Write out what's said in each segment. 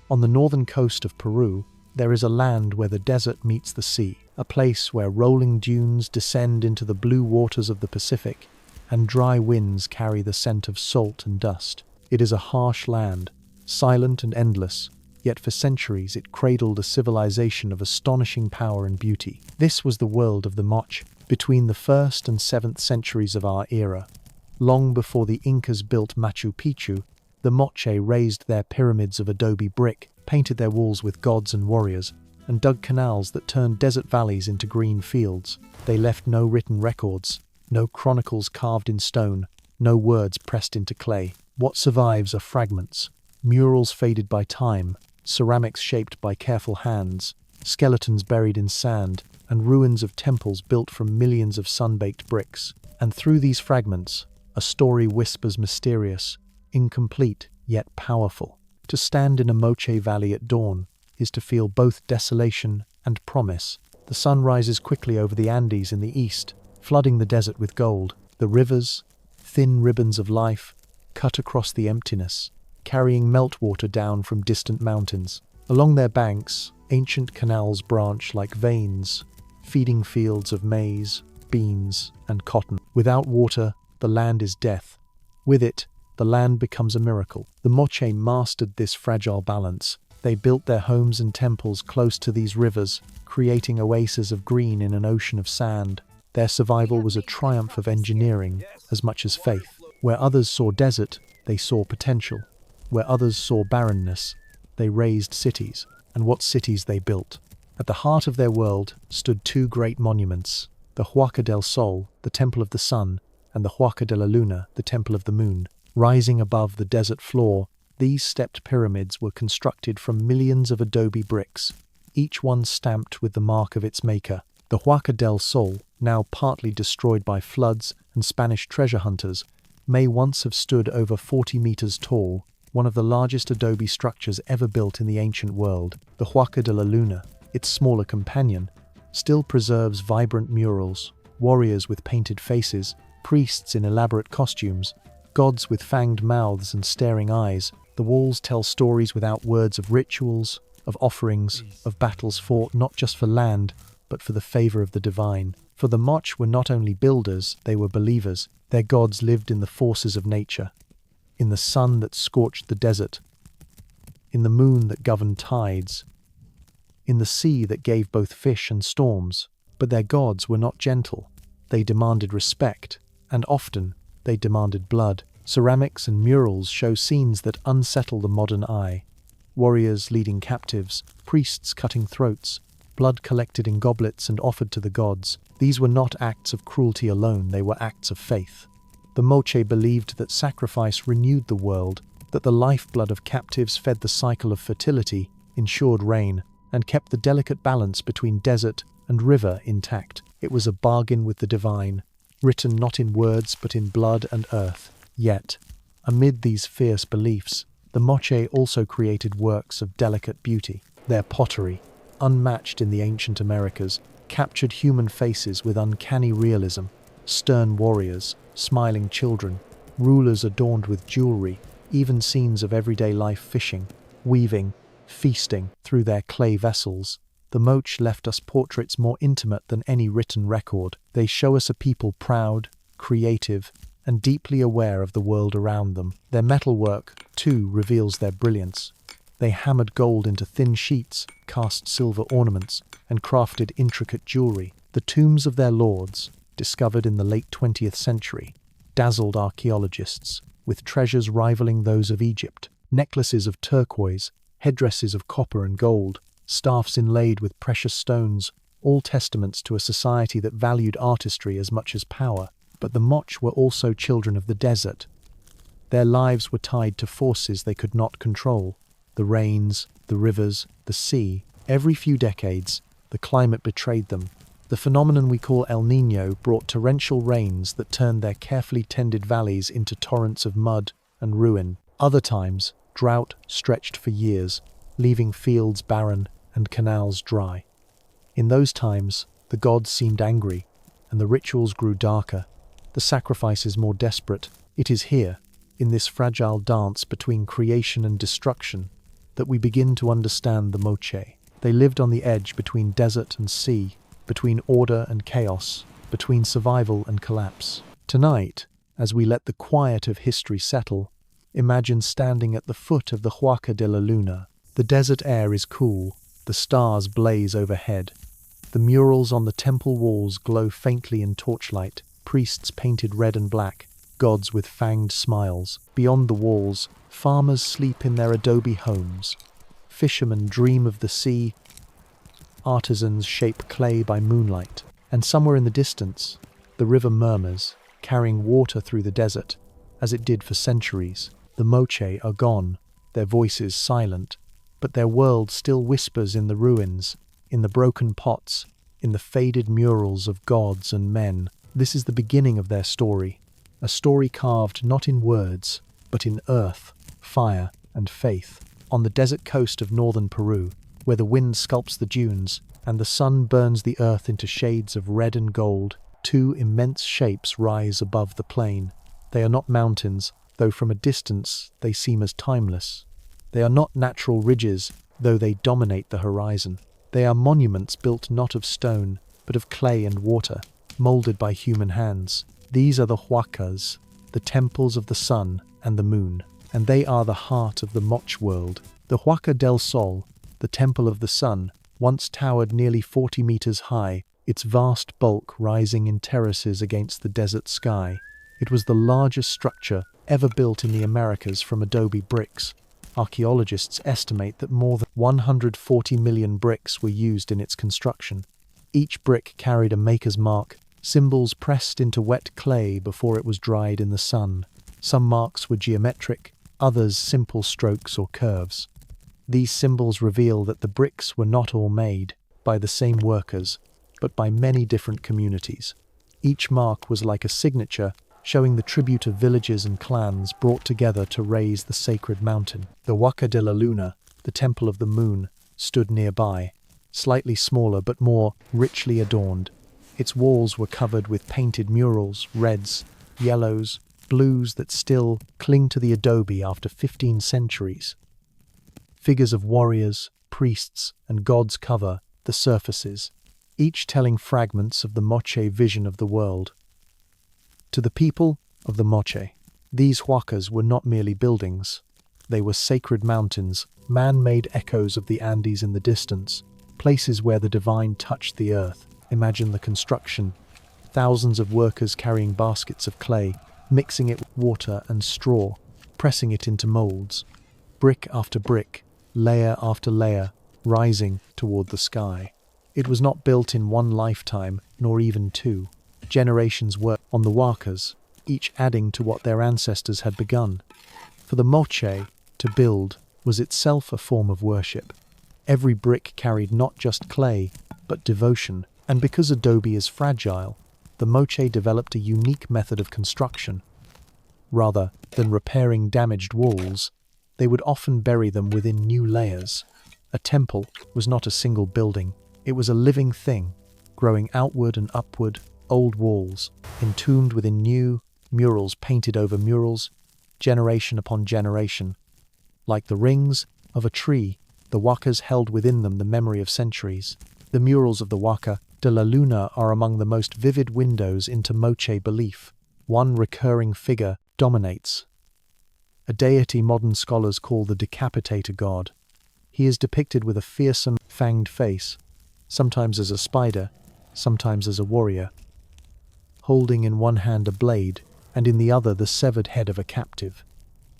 On the northern coast of Peru, there is a land where the desert meets the sea, a place where rolling dunes descend into the blue waters of the Pacific, and dry winds carry the scent of salt and dust. It is a harsh land, silent and endless, yet for centuries it cradled a civilization of astonishing power and beauty. This was the world of the Moche, between the 1st and 7th centuries of our era. Long before the Incas built Machu Picchu, the Moche raised their pyramids of adobe brick, painted their walls with gods and warriors, and dug canals that turned desert valleys into green fields. They left no written records, no chronicles carved in stone, no words pressed into clay. What survives are fragments, murals faded by time, ceramics shaped by careful hands, skeletons buried in sand, and ruins of temples built from millions of sun-baked bricks. And through these fragments, a story whispers mysterious, incomplete, yet powerful. To stand in a Moche valley at dawn is to feel both desolation and promise. The sun rises quickly over the Andes in the east, flooding the desert with gold. The rivers, thin ribbons of life, cut across the emptiness, carrying meltwater down from distant mountains. Along their banks, ancient canals branch like veins, feeding fields of maize, beans, and cotton. Without water, the land is death. With it, the land becomes a miracle. The Moche mastered this fragile balance. They built their homes and temples close to these rivers, creating oases of green in an ocean of sand. Their survival was a triumph of engineering as much as faith. Where others saw desert, they saw potential. Where others saw barrenness, they raised cities. And what cities they built! At the heart of their world stood two great monuments, the Huaca del Sol, the Temple of the Sun, and the Huaca de la Luna, the Temple of the Moon. Rising above the desert floor, these stepped pyramids were constructed from millions of adobe bricks, each one stamped with the mark of its maker. The Huaca del Sol, now partly destroyed by floods and Spanish treasure hunters, may once have stood over 40 meters tall, one of the largest adobe structures ever built in the ancient world. The Huaca de la Luna, its smaller companion, still preserves vibrant murals, warriors with painted faces, priests in elaborate costumes, gods with fanged mouths and staring eyes. The walls tell stories without words of rituals, of offerings, of battles fought not just for land, but for the favor of the divine. For the Moche were not only builders, they were believers. Their gods lived in the forces of nature, in the sun that scorched the desert, in the moon that governed tides, in the sea that gave both fish and storms. But their gods were not gentle. They demanded respect, and often they demanded blood. Ceramics and murals show scenes that unsettle the modern eye. Warriors leading captives, priests cutting throats, blood collected in goblets and offered to the gods. These were not acts of cruelty alone, they were acts of faith. The Moche believed that sacrifice renewed the world, that the lifeblood of captives fed the cycle of fertility, ensured rain, and kept the delicate balance between desert and river intact. It was a bargain with the divine, written not in words but in blood and earth. Yet, amid these fierce beliefs, the Moche also created works of delicate beauty. Their pottery, unmatched in the ancient Americas, captured human faces with uncanny realism. Stern warriors, smiling children, rulers adorned with jewelry, even scenes of everyday life fishing, weaving, feasting through their clay vessels. The Moche left us portraits more intimate than any written record. They show us a people proud, creative, and deeply aware of the world around them. Their metalwork, too, reveals their brilliance. They hammered gold into thin sheets, cast silver ornaments, and crafted intricate jewelry. The tombs of their lords, discovered in the late 20th century, dazzled archaeologists, with treasures rivaling those of Egypt. Necklaces of turquoise, headdresses of copper and gold, staffs inlaid with precious stones, all testaments to a society that valued artistry as much as power. But the Moche were also children of the desert. Their lives were tied to forces they could not control. The rains, the rivers, the sea. Every few decades, the climate betrayed them. The phenomenon we call El Niño brought torrential rains that turned their carefully tended valleys into torrents of mud and ruin. Other times, drought stretched for years, leaving fields barren and canals dry. In those times, the gods seemed angry, and the rituals grew darker, the sacrifices more desperate. It is here, in this fragile dance between creation and destruction, that we begin to understand the Moche. They lived on the edge between desert and sea, between order and chaos, between survival and collapse. Tonight, as we let the quiet of history settle, imagine standing at the foot of the Huaca de la Luna. The desert air is cool, the stars blaze overhead. The murals on the temple walls glow faintly in torchlight, priests painted red and black, gods with fanged smiles. Beyond the walls, farmers sleep in their adobe homes. Fishermen dream of the sea. Artisans shape clay by moonlight. And somewhere in the distance, the river murmurs, carrying water through the desert, as it did for centuries. The Moche are gone, their voices silent, but their world still whispers in the ruins, in the broken pots, in the faded murals of gods and men. This is the beginning of their story, a story carved not in words, but in earth, fire, and faith. On the desert coast of northern Peru, where the wind sculpts the dunes and the sun burns the earth into shades of red and gold, two immense shapes rise above the plain. They are not mountains, though from a distance they seem as timeless. They are not natural ridges, though they dominate the horizon. They are monuments built not of stone, but of clay and water, molded by human hands. These are the Huacas, the temples of the sun and the moon, and they are the heart of the Moche world. The Huaca del Sol, the temple of the sun, once towered nearly 40 meters high, its vast bulk rising in terraces against the desert sky. It was the largest structure ever built in the Americas from adobe bricks. Archaeologists estimate that more than 140 million bricks were used in its construction. Each brick carried a maker's mark, symbols pressed into wet clay before it was dried in the sun. Some marks were geometric, others simple strokes or curves. These symbols reveal that the bricks were not all made by the same workers, but by many different communities. Each mark was like a signature, showing the tribute of villages and clans brought together to raise the sacred mountain. The Huaca de la Luna, the temple of the moon, stood nearby, slightly smaller but more richly adorned. Its walls were covered with painted murals, reds, yellows, blues that still cling to the adobe after 15 centuries. Figures of warriors, priests, and gods cover the surfaces, each telling fragments of the Moche vision of the world. To the people of the Moche, these huacas were not merely buildings. They were sacred mountains, man-made echoes of the Andes in the distance, places where the divine touched the earth. Imagine the construction. Thousands of workers carrying baskets of clay, mixing it with water and straw, pressing it into molds. Brick after brick, layer after layer, rising toward the sky. It was not built in one lifetime, nor even two. Generations worked on the huacas, each adding to what their ancestors had begun. For the Moche, to build was itself a form of worship. Every brick carried not just clay, but devotion, and because adobe is fragile, the Moche developed a unique method of construction. Rather than repairing damaged walls, they would often bury them within new layers. A temple was not a single building, it was a living thing, growing outward and upward, old walls, entombed within new, murals painted over murals, generation upon generation. Like the rings of a tree, the huacas held within them the memory of centuries. The murals of the Huaca de la Luna are among the most vivid windows into Moche belief. One recurring figure dominates, a deity modern scholars call the decapitator god. He is depicted with a fearsome, fanged face, sometimes as a spider, sometimes as a warrior, holding in one hand a blade and in the other the severed head of a captive.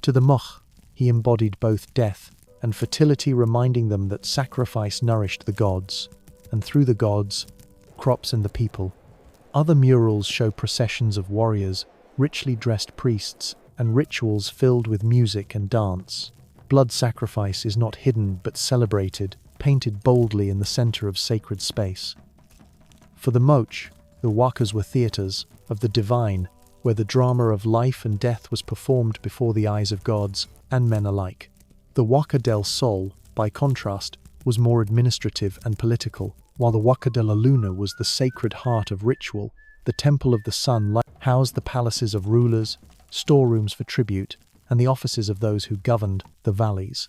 To the Moche, he embodied both death and fertility, reminding them that sacrifice nourished the gods, and through the gods, crops and the people. Other murals show processions of warriors, richly dressed priests, and rituals filled with music and dance. Blood sacrifice is not hidden but celebrated, painted boldly in the center of sacred space. For the Moche, the huacas were theaters of the divine, where the drama of life and death was performed before the eyes of gods and men alike. The Huaca del Sol, by contrast, was more administrative and political, while the Huaca de la Luna was the sacred heart of ritual. The Temple of the Sun housed the palaces of rulers, storerooms for tribute, and the offices of those who governed the valleys.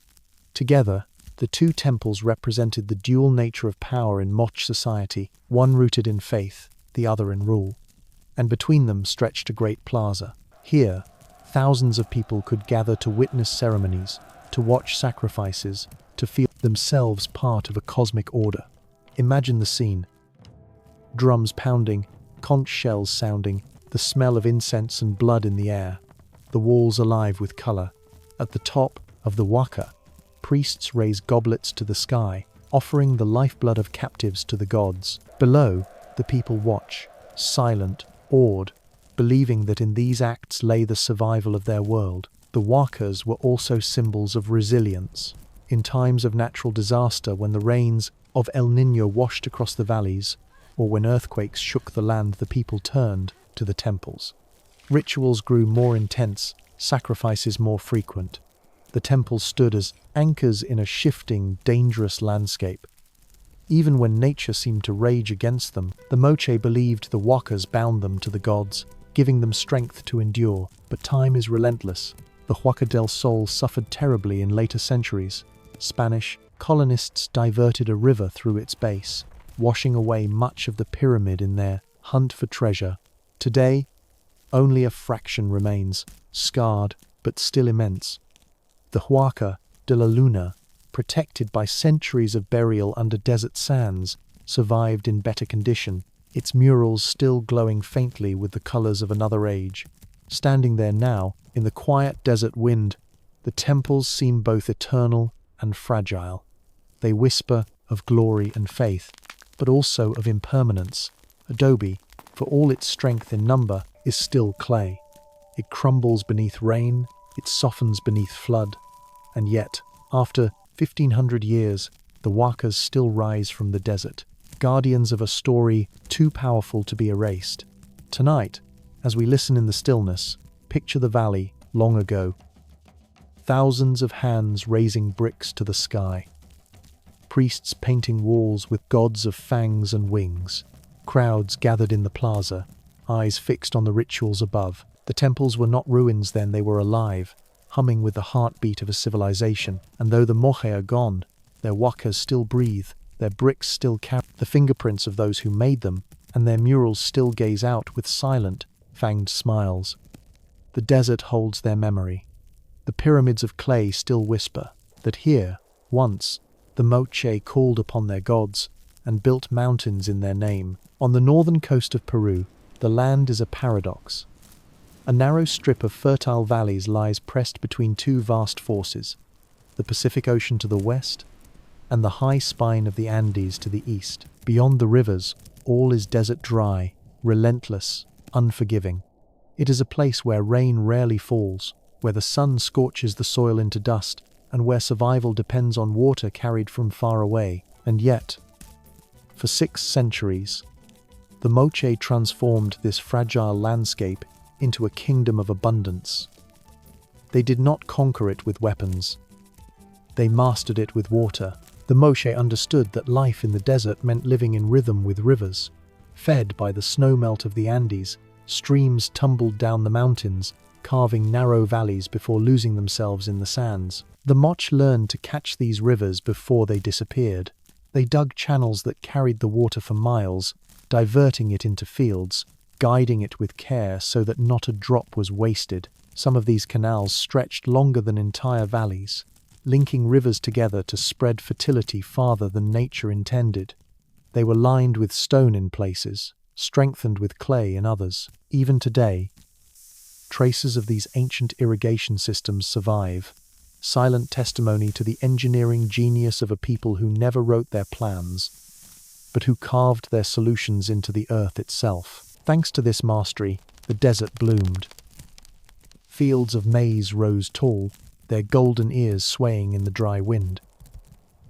Together, the two temples represented the dual nature of power in Moche society, one rooted in faith, the other in rule. And between them stretched a great plaza. Here, thousands of people could gather to witness ceremonies, to watch sacrifices, to feel themselves part of a cosmic order. Imagine the scene. Drums pounding, conch shells sounding, the smell of incense and blood in the air, the walls alive with color. At the top of the waka, priests raise goblets to the sky, offering the lifeblood of captives to the gods. Below, the people watch, silent, awed, believing that in these acts lay the survival of their world. The wakas were also symbols of resilience. In times of natural disaster, when the rains of El Niño washed across the valleys, or when earthquakes shook the land, the people turned to the temples. Rituals grew more intense, sacrifices more frequent. The temples stood as anchors in a shifting, dangerous landscape. Even when nature seemed to rage against them, the Moche believed the wakas bound them to the gods, giving them strength to endure. But time is relentless. The Huaca del Sol suffered terribly in later centuries. Spanish colonists diverted a river through its base, washing away much of the pyramid in their hunt for treasure. Today, only a fraction remains, scarred but still immense. The Huaca de la Luna, protected by centuries of burial under desert sands, survived in better condition, its murals still glowing faintly with the colors of another age. Standing there now, in the quiet desert wind, the temples seem both eternal and fragile. They whisper of glory and faith, but also of impermanence. Adobe, for all its strength in number, is still clay. It crumbles beneath rain, it softens beneath flood, and yet, after 1,500 years, the wakas still rise from the desert, guardians of a story too powerful to be erased. Tonight, as we listen in the stillness, picture the valley long ago. Thousands of hands raising bricks to the sky. Priests painting walls with gods of fangs and wings. Crowds gathered in the plaza, eyes fixed on the rituals above. The temples were not ruins then, they were alive, humming with the heartbeat of a civilization. And though the Moche are gone, their wakas still breathe, their bricks still carry the fingerprints of those who made them, and their murals still gaze out with silent, fanged smiles. The desert holds their memory. The pyramids of clay still whisper that here, once, the Moche called upon their gods and built mountains in their name. On the northern coast of Peru, the land is a paradox. A narrow strip of fertile valleys lies pressed between two vast forces, the Pacific Ocean to the west and the high spine of the Andes to the east. Beyond the rivers, all is desert dry, relentless, unforgiving. It is a place where rain rarely falls, where the sun scorches the soil into dust, and where survival depends on water carried from far away. And yet, for 6 centuries, the Moche transformed this fragile landscape into a kingdom of abundance. They did not conquer it with weapons. They mastered it with water. The Moche understood that life in the desert meant living in rhythm with rivers. Fed by the snowmelt of the Andes, streams tumbled down the mountains, carving narrow valleys before losing themselves in the sands. The Moche learned to catch these rivers before they disappeared. They dug channels that carried the water for miles, diverting it into fields, guiding it with care so that not a drop was wasted. Some of these canals stretched longer than entire valleys, linking rivers together to spread fertility farther than nature intended. They were lined with stone in places, strengthened with clay in others. Even today, traces of these ancient irrigation systems survive, silent testimony to the engineering genius of a people who never wrote their plans, but who carved their solutions into the earth itself. Thanks to this mastery, the desert bloomed. Fields of maize rose tall, their golden ears swaying in the dry wind.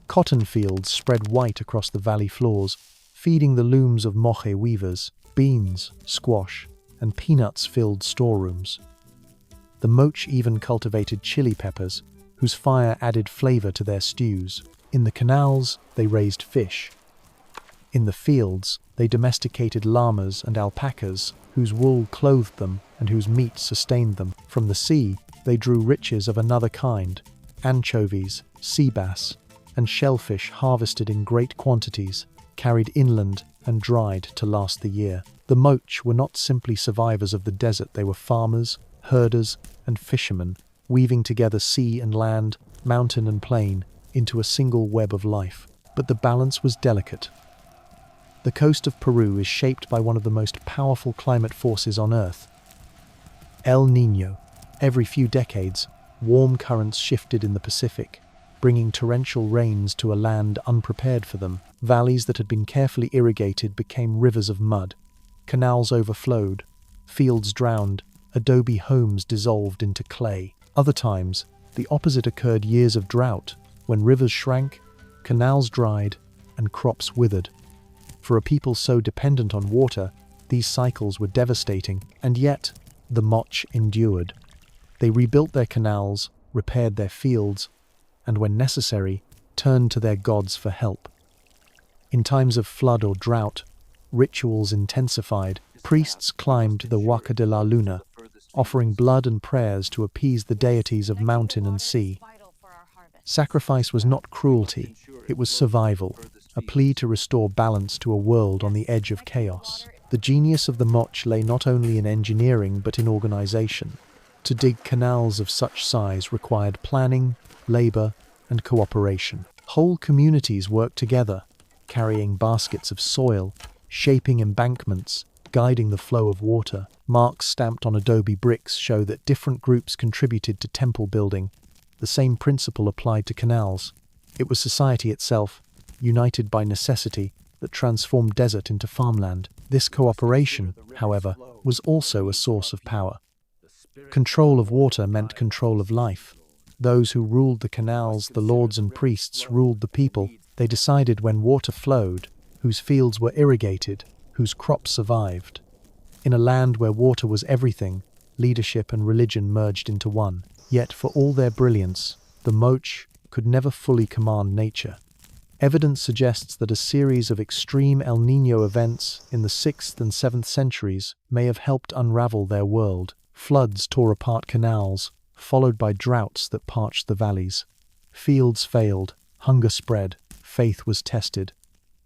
Cotton fields spread white across the valley floors, feeding the looms of Moche weavers. Beans, squash, and peanuts filled storerooms. The Moche even cultivated chili peppers, whose fire added flavor to their stews. In the canals, they raised fish. In the fields, they domesticated llamas and alpacas, whose wool clothed them and whose meat sustained them. From the sea, they drew riches of another kind, Anchovies, sea bass, and shellfish harvested in great quantities, carried inland and dried to last the year. The Moche were not simply survivors of the desert, they were farmers, herders, and fishermen, weaving together sea and land, mountain and plain, into a single web of life. But the balance was delicate. The coast of Peru is shaped by one of the most powerful climate forces on Earth, El Niño. Every few decades, warm currents shifted in the Pacific, bringing torrential rains to a land unprepared for them. Valleys that had been carefully irrigated became rivers of mud. Canals overflowed, fields drowned, adobe homes dissolved into clay. Other times, the opposite occurred: years of drought, when rivers shrank, canals dried, and crops withered. For a people so dependent on water, these cycles were devastating, and yet the Moche endured. They rebuilt their canals, repaired their fields, and when necessary, turned to their gods for help. In times of flood or drought, rituals intensified. Priests climbed the Huaca de la Luna, offering blood and prayers to appease the deities of mountain and sea. Sacrifice was not cruelty, it was survival, a plea to restore balance to a world on the edge of chaos. The genius of the Moche lay not only in engineering but in organization. To dig canals of such size required planning, labor, and cooperation. Whole communities worked together, carrying baskets of soil, shaping embankments, guiding the flow of water. Marks stamped on adobe bricks show that different groups contributed to temple building. The same principle applied to canals. It was society itself, united by necessity, that transformed desert into farmland. This cooperation, however, was also a source of power. Control of water meant control of life. Those who ruled the canals, the lords and priests, ruled the people. They decided when water flowed, whose fields were irrigated, whose crops survived. In a land where water was everything, leadership and religion merged into one. Yet for all their brilliance, the Moche could never fully command nature. Evidence suggests that a series of extreme El Niño events in the 6th and 7th centuries may have helped unravel their world. Floods tore apart canals, followed by droughts that parched the valleys. Fields failed, hunger spread, faith was tested.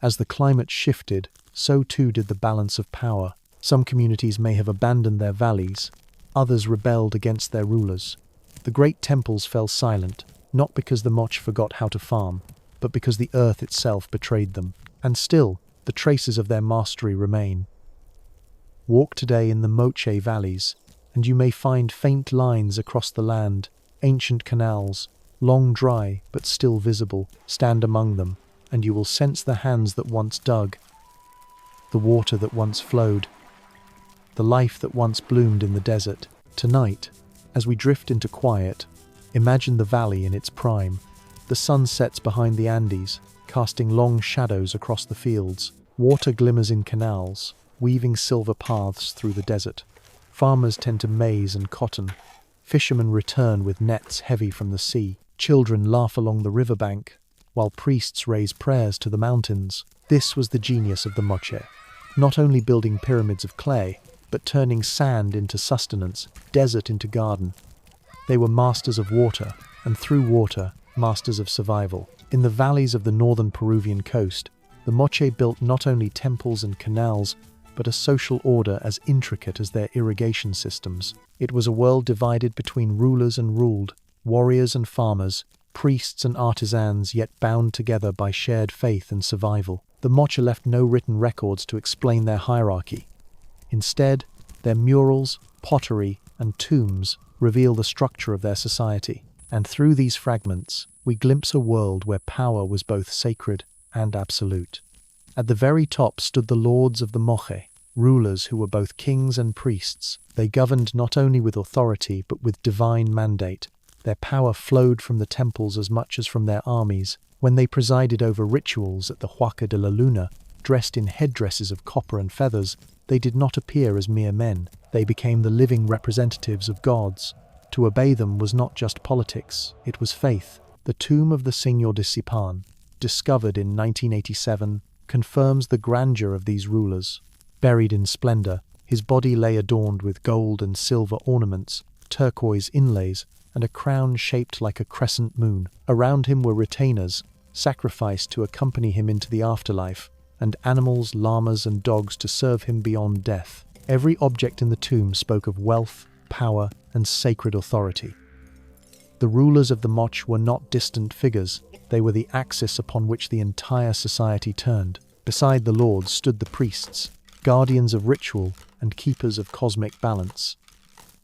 As the climate shifted, so too did the balance of power. Some communities may have abandoned their valleys, others rebelled against their rulers. The great temples fell silent, not because the Moche forgot how to farm, but because the earth itself betrayed them. And still, the traces of their mastery remain. Walk today in the Moche valleys, and you may find faint lines across the land, ancient canals, long dry but still visible. Stand among them, and you will sense the hands that once dug, the water that once flowed, the life that once bloomed in the desert. Tonight, as we drift into quiet, imagine the valley in its prime. The sun sets behind the Andes, casting long shadows across the fields. Water glimmers in canals, weaving silver paths through the desert. Farmers tend to maize and cotton. Fishermen return with nets heavy from the sea. Children laugh along the riverbank, while priests raise prayers to the mountains. This was the genius of the Moche, not only building pyramids of clay, but turning sand into sustenance, desert into garden. They were masters of water, and through water, masters of survival. In the valleys of the northern Peruvian coast, the Moche built not only temples and canals, but a social order as intricate as their irrigation systems. It was a world divided between rulers and ruled, warriors and farmers, priests and artisans, yet bound together by shared faith and survival. The Moche left no written records to explain their hierarchy. Instead, their murals, pottery, and tombs reveal the structure of their society. And through these fragments, we glimpse a world where power was both sacred and absolute. At the very top stood the lords of the Moche, rulers who were both kings and priests. They governed not only with authority but with divine mandate. Their power flowed from the temples as much as from their armies. When they presided over rituals at the Huaca de la Luna, dressed in headdresses of copper and feathers, they did not appear as mere men. They became the living representatives of gods. To obey them was not just politics, it was faith. The tomb of the Señor de Sipan, discovered in 1987, confirms the grandeur of these rulers. Buried in splendor, his body lay adorned with gold and silver ornaments, turquoise inlays, and a crown shaped like a crescent moon. Around him were retainers, sacrificed to accompany him into the afterlife, and animals, llamas, and dogs to serve him beyond death. Every object in the tomb spoke of wealth, power, and sacred authority. The rulers of the Moche were not distant figures, they were the axis upon which the entire society turned. Beside the lords stood the priests, guardians of ritual and keepers of cosmic balance.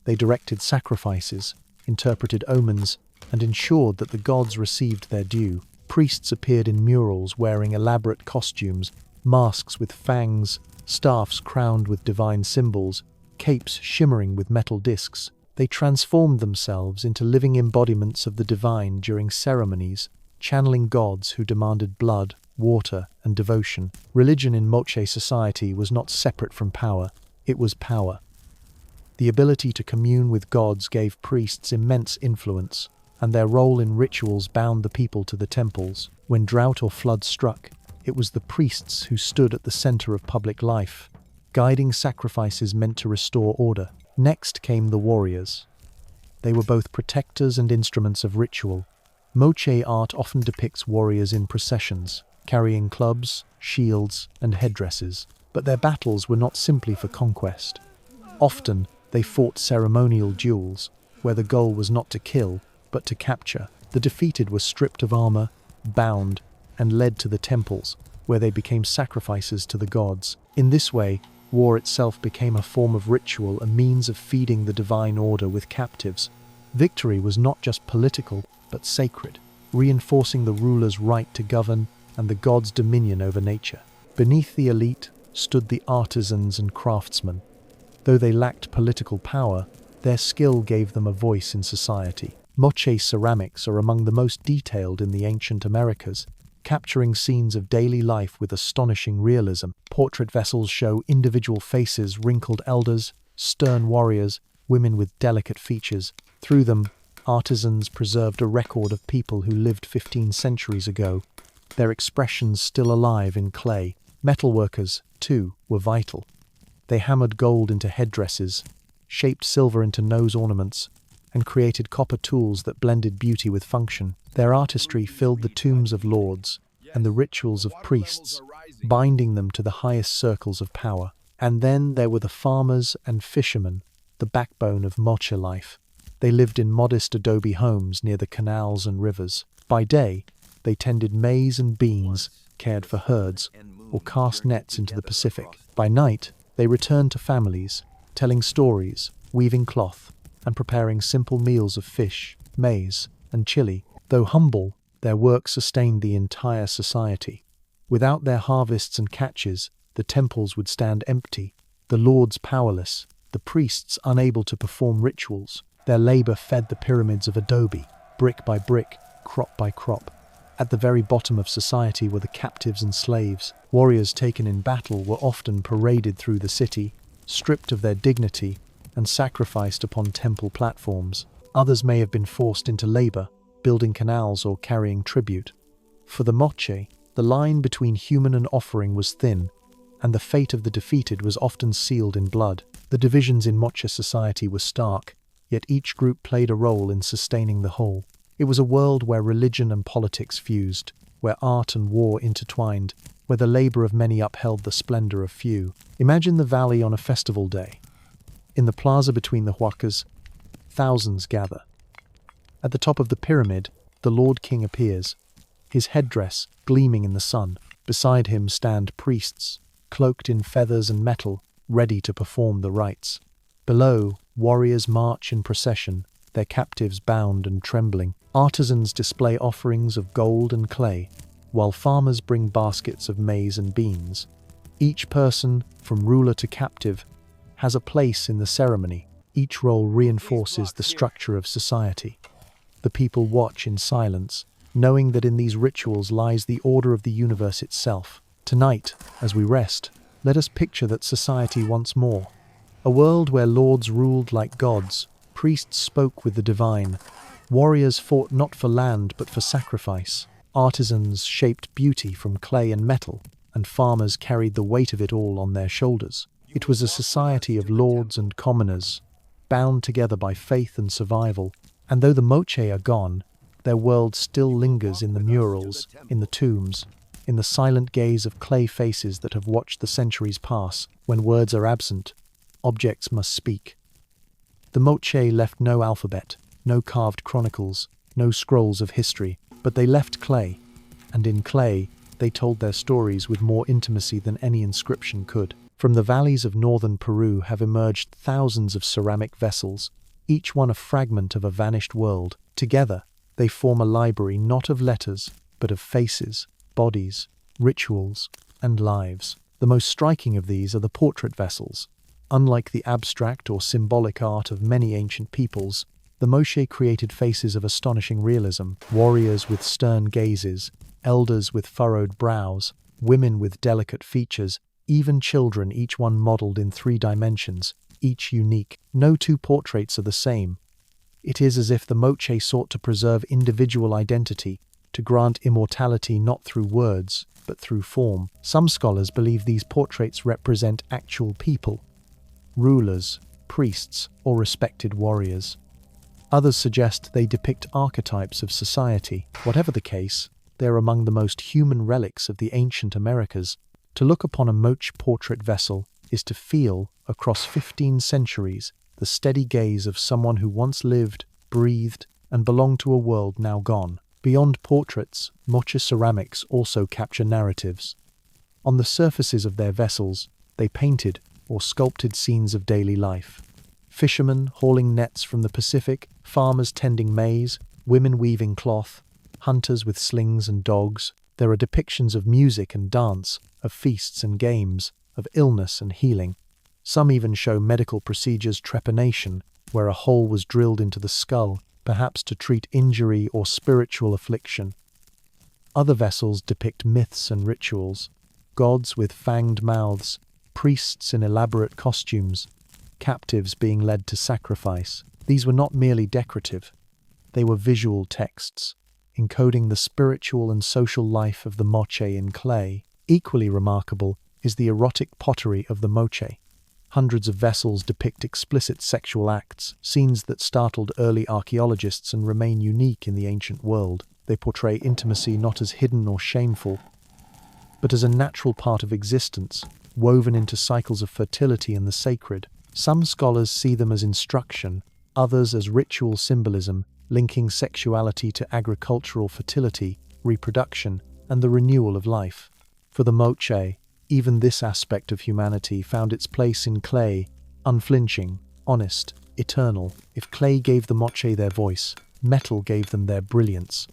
They directed sacrifices, interpreted omens, and ensured that the gods received their due. Priests appeared in murals wearing elaborate costumes, masks with fangs, staffs crowned with divine symbols, capes shimmering with metal discs. They transformed themselves into living embodiments of the divine during ceremonies, channeling gods who demanded blood, water, and devotion. Religion in Moche society was not separate from power, it was power. The ability to commune with gods gave priests immense influence, and their role in rituals bound the people to the temples. When drought or flood struck, it was the priests who stood at the center of public life, guiding sacrifices meant to restore order. Next came the warriors. They were both protectors and instruments of ritual. Moche art often depicts warriors in processions, carrying clubs, shields, and headdresses. But their battles were not simply for conquest. Often, they fought ceremonial duels, where the goal was not to kill, but to capture. The defeated were stripped of armor, bound, and led to the temples, where they became sacrifices to the gods. In this way, war itself became a form of ritual, a means of feeding the divine order with captives. Victory was not just political, but sacred, reinforcing the ruler's right to govern and the gods' dominion over nature. Beneath the elite stood the artisans and craftsmen. Though they lacked political power, their skill gave them a voice in society. Moche ceramics are among the most detailed in the ancient Americas, capturing scenes of daily life with astonishing realism. Portrait vessels show individual faces, wrinkled elders, stern warriors, women with delicate features. Through them, artisans preserved a record of people who lived 15 centuries ago, their expressions still alive in clay. Metalworkers, too, were vital. They hammered gold into headdresses, shaped silver into nose ornaments, and created copper tools that blended beauty with function. Their artistry filled the tombs of lords and the rituals of priests, binding them to the highest circles of power. And then there were the farmers and fishermen, the backbone of Moche life. They lived in modest adobe homes near the canals and rivers. By day, they tended maize and beans, cared for herds, or cast nets into the Pacific. By night, they returned to families, telling stories, weaving cloth, and preparing simple meals of fish, maize, and chili. Though humble, their work sustained the entire society. Without their harvests and catches, the temples would stand empty, the lords powerless, the priests unable to perform rituals. Their labor fed the pyramids of Adobe, brick by brick, crop by crop. At the very bottom of society were the captives and slaves. Warriors taken in battle were often paraded through the city, stripped of their dignity, and sacrificed upon temple platforms. Others may have been forced into labor, building canals or carrying tribute. For the Moche, the line between human and offering was thin, and the fate of the defeated was often sealed in blood. The divisions in Moche society were stark, yet each group played a role in sustaining the whole. It was a world where religion and politics fused, where art and war intertwined, where the labor of many upheld the splendor of few. Imagine the valley on a festival day. In the plaza between the huacas, thousands gather. At the top of the pyramid, the Lord King appears, his headdress gleaming in the sun. Beside him stand priests, cloaked in feathers and metal, ready to perform the rites. Below, warriors march in procession, their captives bound and trembling. Artisans display offerings of gold and clay, while farmers bring baskets of maize and beans. Each person, from ruler to captive, has a place in the ceremony. Each role reinforces the structure of society. The people watch in silence, knowing that in these rituals lies the order of the universe itself. Tonight, as we rest, let us picture that society once more. A world where lords ruled like gods, priests spoke with the divine, warriors fought not for land but for sacrifice, artisans shaped beauty from clay and metal, and farmers carried the weight of it all on their shoulders. It was a society of lords and commoners, bound together by faith and survival, And though the Moche are gone, their world still lingers in the murals, in the tombs, in the silent gaze of clay faces that have watched the centuries pass. When words are absent, objects must speak. The Moche left no alphabet, no carved chronicles, no scrolls of history, but they left clay, and in clay they told their stories with more intimacy than any inscription could. From the valleys of northern Peru have emerged thousands of ceramic vessels, each one a fragment of a vanished world. Together, they form a library not of letters, but of faces, bodies, rituals, and lives. The most striking of these are the portrait vessels. Unlike the abstract or symbolic art of many ancient peoples, the Moche created faces of astonishing realism, warriors with stern gazes, elders with furrowed brows, women with delicate features, even children, each one modeled in 3 dimensions, each unique. No two portraits are the same. It is as if the Moche sought to preserve individual identity, to grant immortality not through words, but through form. Some scholars believe these portraits represent actual people, rulers, priests, or respected warriors. Others suggest they depict archetypes of society. Whatever the case, they are among the most human relics of the ancient Americas. To look upon a Moche portrait vessel is to feel, across 15 centuries, the steady gaze of someone who once lived, breathed, and belonged to a world now gone. Beyond portraits, Moche ceramics also capture narratives. On the surfaces of their vessels, they painted or sculpted scenes of daily life. Fishermen hauling nets from the Pacific, farmers tending maize, women weaving cloth, hunters with slings and dogs. There are depictions of music and dance, of feasts and games, of illness and healing. Some even show medical procedures, trepanation, where a hole was drilled into the skull, perhaps to treat injury or spiritual affliction. Other vessels depict myths and rituals, gods with fanged mouths, priests in elaborate costumes, captives being led to sacrifice. These were not merely decorative. They were visual texts, encoding the spiritual and social life of the Moche in clay. Equally remarkable is the erotic pottery of the Moche. Hundreds of vessels depict explicit sexual acts, scenes that startled early archaeologists and remain unique in the ancient world. They portray intimacy not as hidden or shameful, but as a natural part of existence, woven into cycles of fertility and the sacred. Some scholars see them as instruction, others as ritual symbolism, linking sexuality to agricultural fertility, reproduction, and the renewal of life. For the Moche, even this aspect of humanity found its place in clay, unflinching, honest, eternal. If clay gave the Moche their voice, metal gave them their brilliance.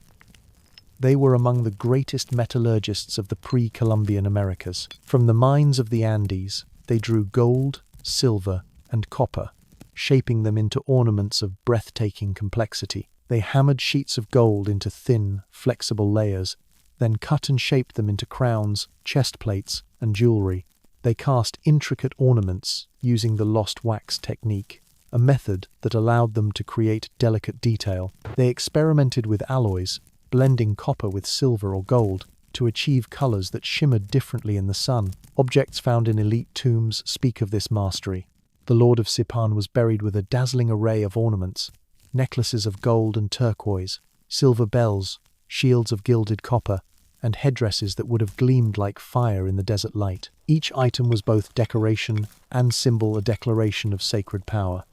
They were among the greatest metallurgists of the pre-Columbian Americas. From the mines of the Andes, they drew gold, silver, and copper, shaping them into ornaments of breathtaking complexity. They hammered sheets of gold into thin, flexible layers, then cut and shaped them into crowns, chest plates, and jewelry. They cast intricate ornaments using the lost wax technique, a method that allowed them to create delicate detail. They experimented with alloys, blending copper with silver or gold to achieve colors that shimmered differently in the sun. Objects found in elite tombs speak of this mastery. The Lord of Sipan was buried with a dazzling array of ornaments, necklaces of gold and turquoise, silver bells, shields of gilded copper, and headdresses that would have gleamed like fire in the desert light. Each item was both decoration and symbol, a declaration of sacred power.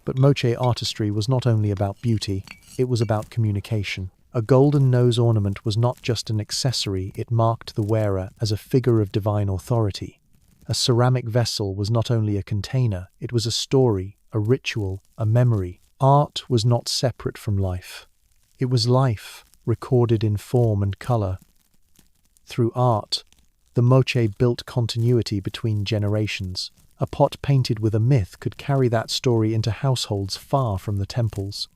But Moche artistry was not only about beauty, it was about communication. A golden nose ornament was not just an accessory, it marked the wearer as a figure of divine authority. A ceramic vessel was not only a container, it was a story, a ritual, a memory. Art was not separate from life. It was life, recorded in form and color. Through art, the Moche built continuity between generations. A pot painted with a myth could carry that story into households far from the temples.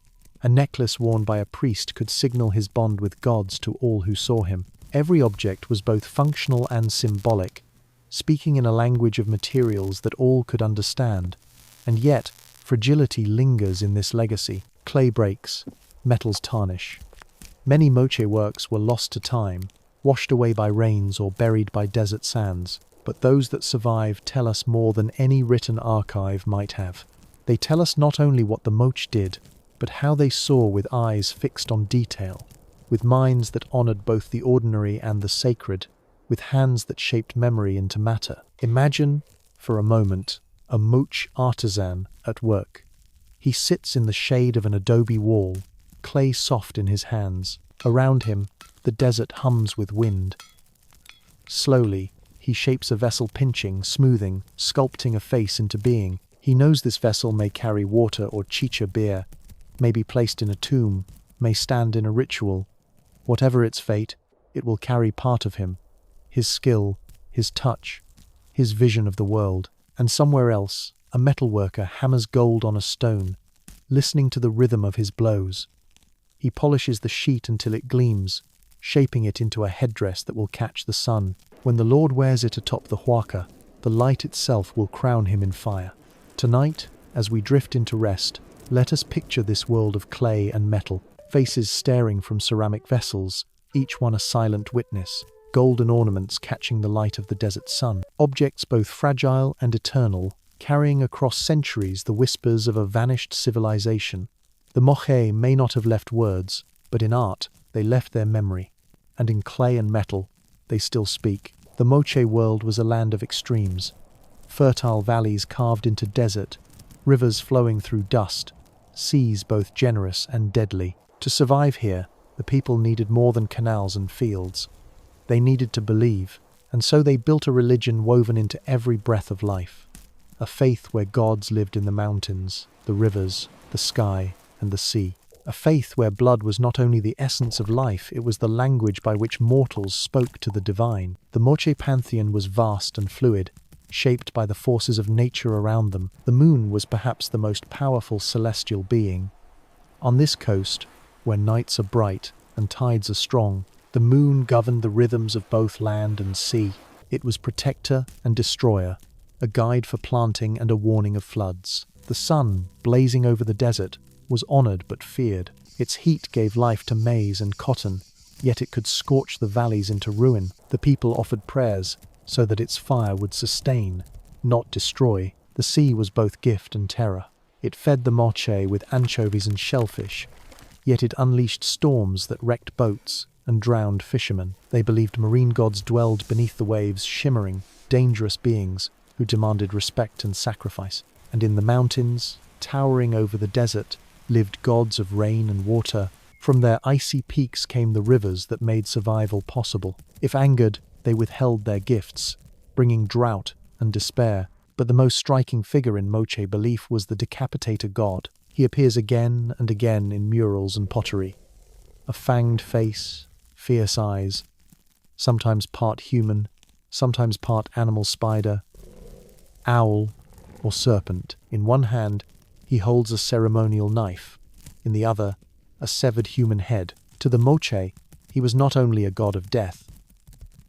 A necklace worn by a priest could signal his bond with gods to all who saw him. Every object was both functional and symbolic, speaking in a language of materials that all could understand. And yet, fragility lingers in this legacy. Clay breaks, metals tarnish. Many Moche works were lost to time, washed away by rains or buried by desert sands, but those that survive tell us more than any written archive might have. They tell us not only what the Moche did, but how they saw with eyes fixed on detail, with minds that honored both the ordinary and the sacred, with hands that shaped memory into matter. Imagine, for a moment, a Moche artisan at work. He sits in the shade of an adobe wall, clay soft in his hands. Around him, the desert hums with wind. Slowly, he shapes a vessel, pinching, smoothing, sculpting a face into being. He knows this vessel may carry water or chicha beer, may be placed in a tomb, may stand in a ritual. Whatever its fate, it will carry part of him, his skill, his touch, his vision of the world. And somewhere else, a metalworker hammers gold on a stone, listening to the rhythm of his blows. He polishes the sheet until it gleams, shaping it into a headdress that will catch the sun. When the Lord wears it atop the huaca, the light itself will crown him in fire. Tonight, as we drift into rest, let us picture this world of clay and metal, faces staring from ceramic vessels, each one a silent witness, golden ornaments catching the light of the desert sun, objects both fragile and eternal, carrying across centuries the whispers of a vanished civilization. The Moche may not have left words, but in art they left their memory, and in clay and metal they still speak. The Moche world was a land of extremes, fertile valleys carved into desert, rivers flowing through dust, seas both generous and deadly. To survive here, the people needed more than canals and fields. They needed to believe, and so they built a religion woven into every breath of life. A faith where gods lived in the mountains, the rivers, the sky, and the sea. A faith where blood was not only the essence of life, it was the language by which mortals spoke to the divine. The Moche pantheon was vast and fluid, shaped by the forces of nature around them. The moon was perhaps the most powerful celestial being. On this coast, where nights are bright and tides are strong, the moon governed the rhythms of both land and sea. It was protector and destroyer, a guide for planting and a warning of floods. The sun, blazing over the desert, was honored but feared. Its heat gave life to maize and cotton, yet it could scorch the valleys into ruin. The people offered prayers so that its fire would sustain, not destroy. The sea was both gift and terror. It fed the Moche with anchovies and shellfish, yet it unleashed storms that wrecked boats and drowned fishermen. They believed marine gods dwelled beneath the waves, shimmering, dangerous beings who demanded respect and sacrifice. And in the mountains, towering over the desert, lived gods of rain and water. From their icy peaks came the rivers that made survival possible. If angered, they withheld their gifts, bringing drought and despair. But the most striking figure in Moche belief was the decapitator god. He appears again and again in murals and pottery. A fanged face, fierce eyes, sometimes part human, sometimes part animal spider, owl, or serpent. In one hand, he holds a ceremonial knife, in the other, a severed human head. To the Moche, he was not only a god of death,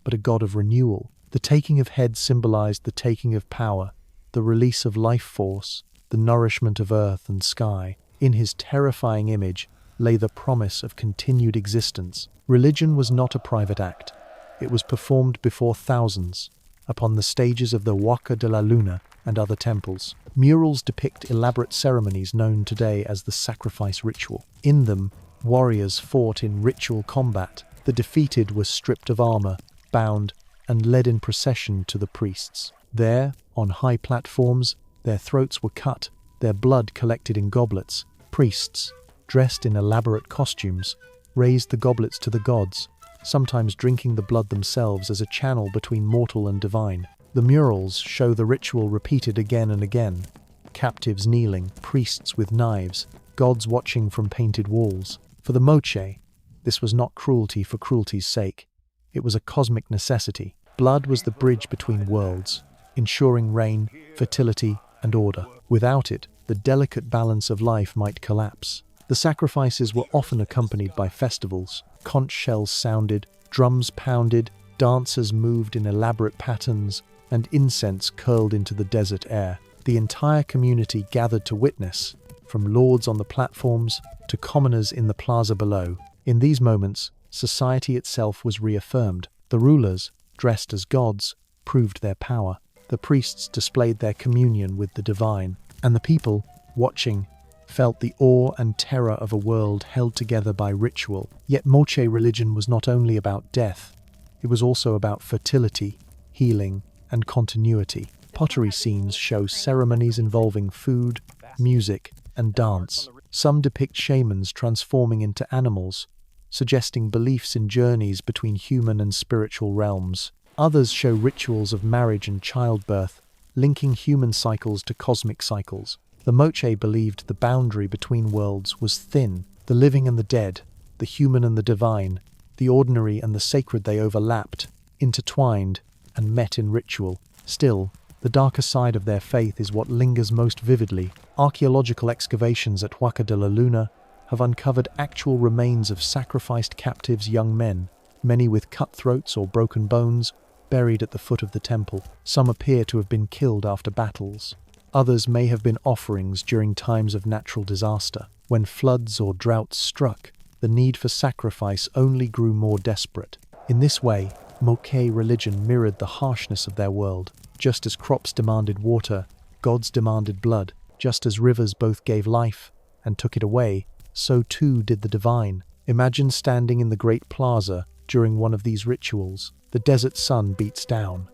but a god of renewal. The taking of head symbolized the taking of power, the release of life force, the nourishment of earth and sky. In his terrifying image lay the promise of continued existence. Religion was not a private act. It was performed before thousands, upon the stages of the Huaca de la Luna and other temples. Murals depict elaborate ceremonies known today as the sacrifice ritual. In them, warriors fought in ritual combat. The defeated were stripped of armor, bound, and led in procession to the priests. There, on high platforms, their throats were cut, their blood collected in goblets. Priests, dressed in elaborate costumes, raised the goblets to the gods, sometimes drinking the blood themselves as a channel between mortal and divine. The murals show the ritual repeated again and again. Captives kneeling, priests with knives, gods watching from painted walls. For the Moche, this was not cruelty for cruelty's sake. It was a cosmic necessity. Blood was the bridge between worlds, ensuring rain, fertility, and order. Without it, the delicate balance of life might collapse. The sacrifices were often accompanied by festivals. Conch shells sounded, drums pounded, dancers moved in elaborate patterns, and incense curled into the desert air. The entire community gathered to witness, from lords on the platforms to commoners in the plaza below. In these moments, society itself was reaffirmed. The rulers, dressed as gods, proved their power. The priests displayed their communion with the divine. And the people, watching, felt the awe and terror of a world held together by ritual. Yet Moche religion was not only about death, it was also about fertility, healing, and continuity. Pottery scenes show ceremonies involving food, music, and dance. Some depict shamans transforming into animals, suggesting beliefs in journeys between human and spiritual realms. Others show rituals of marriage and childbirth, linking human cycles to cosmic cycles. The Moche believed the boundary between worlds was thin. The living and the dead, the human and the divine, the ordinary and the sacred, they overlapped, intertwined, and met in ritual. Still, the darker side of their faith is what lingers most vividly. Archaeological excavations at Huaca de la Luna have uncovered actual remains of sacrificed captives, young men, many with cut throats or broken bones, buried at the foot of the temple. Some appear to have been killed after battles. Others may have been offerings during times of natural disaster. When floods or droughts struck, the need for sacrifice only grew more desperate. In this way, Moche religion mirrored the harshness of their world. Just as crops demanded water, gods demanded blood. Just as rivers both gave life and took it away, so too did the divine. Imagine standing in the great plaza during one of these rituals. The desert sun beats down.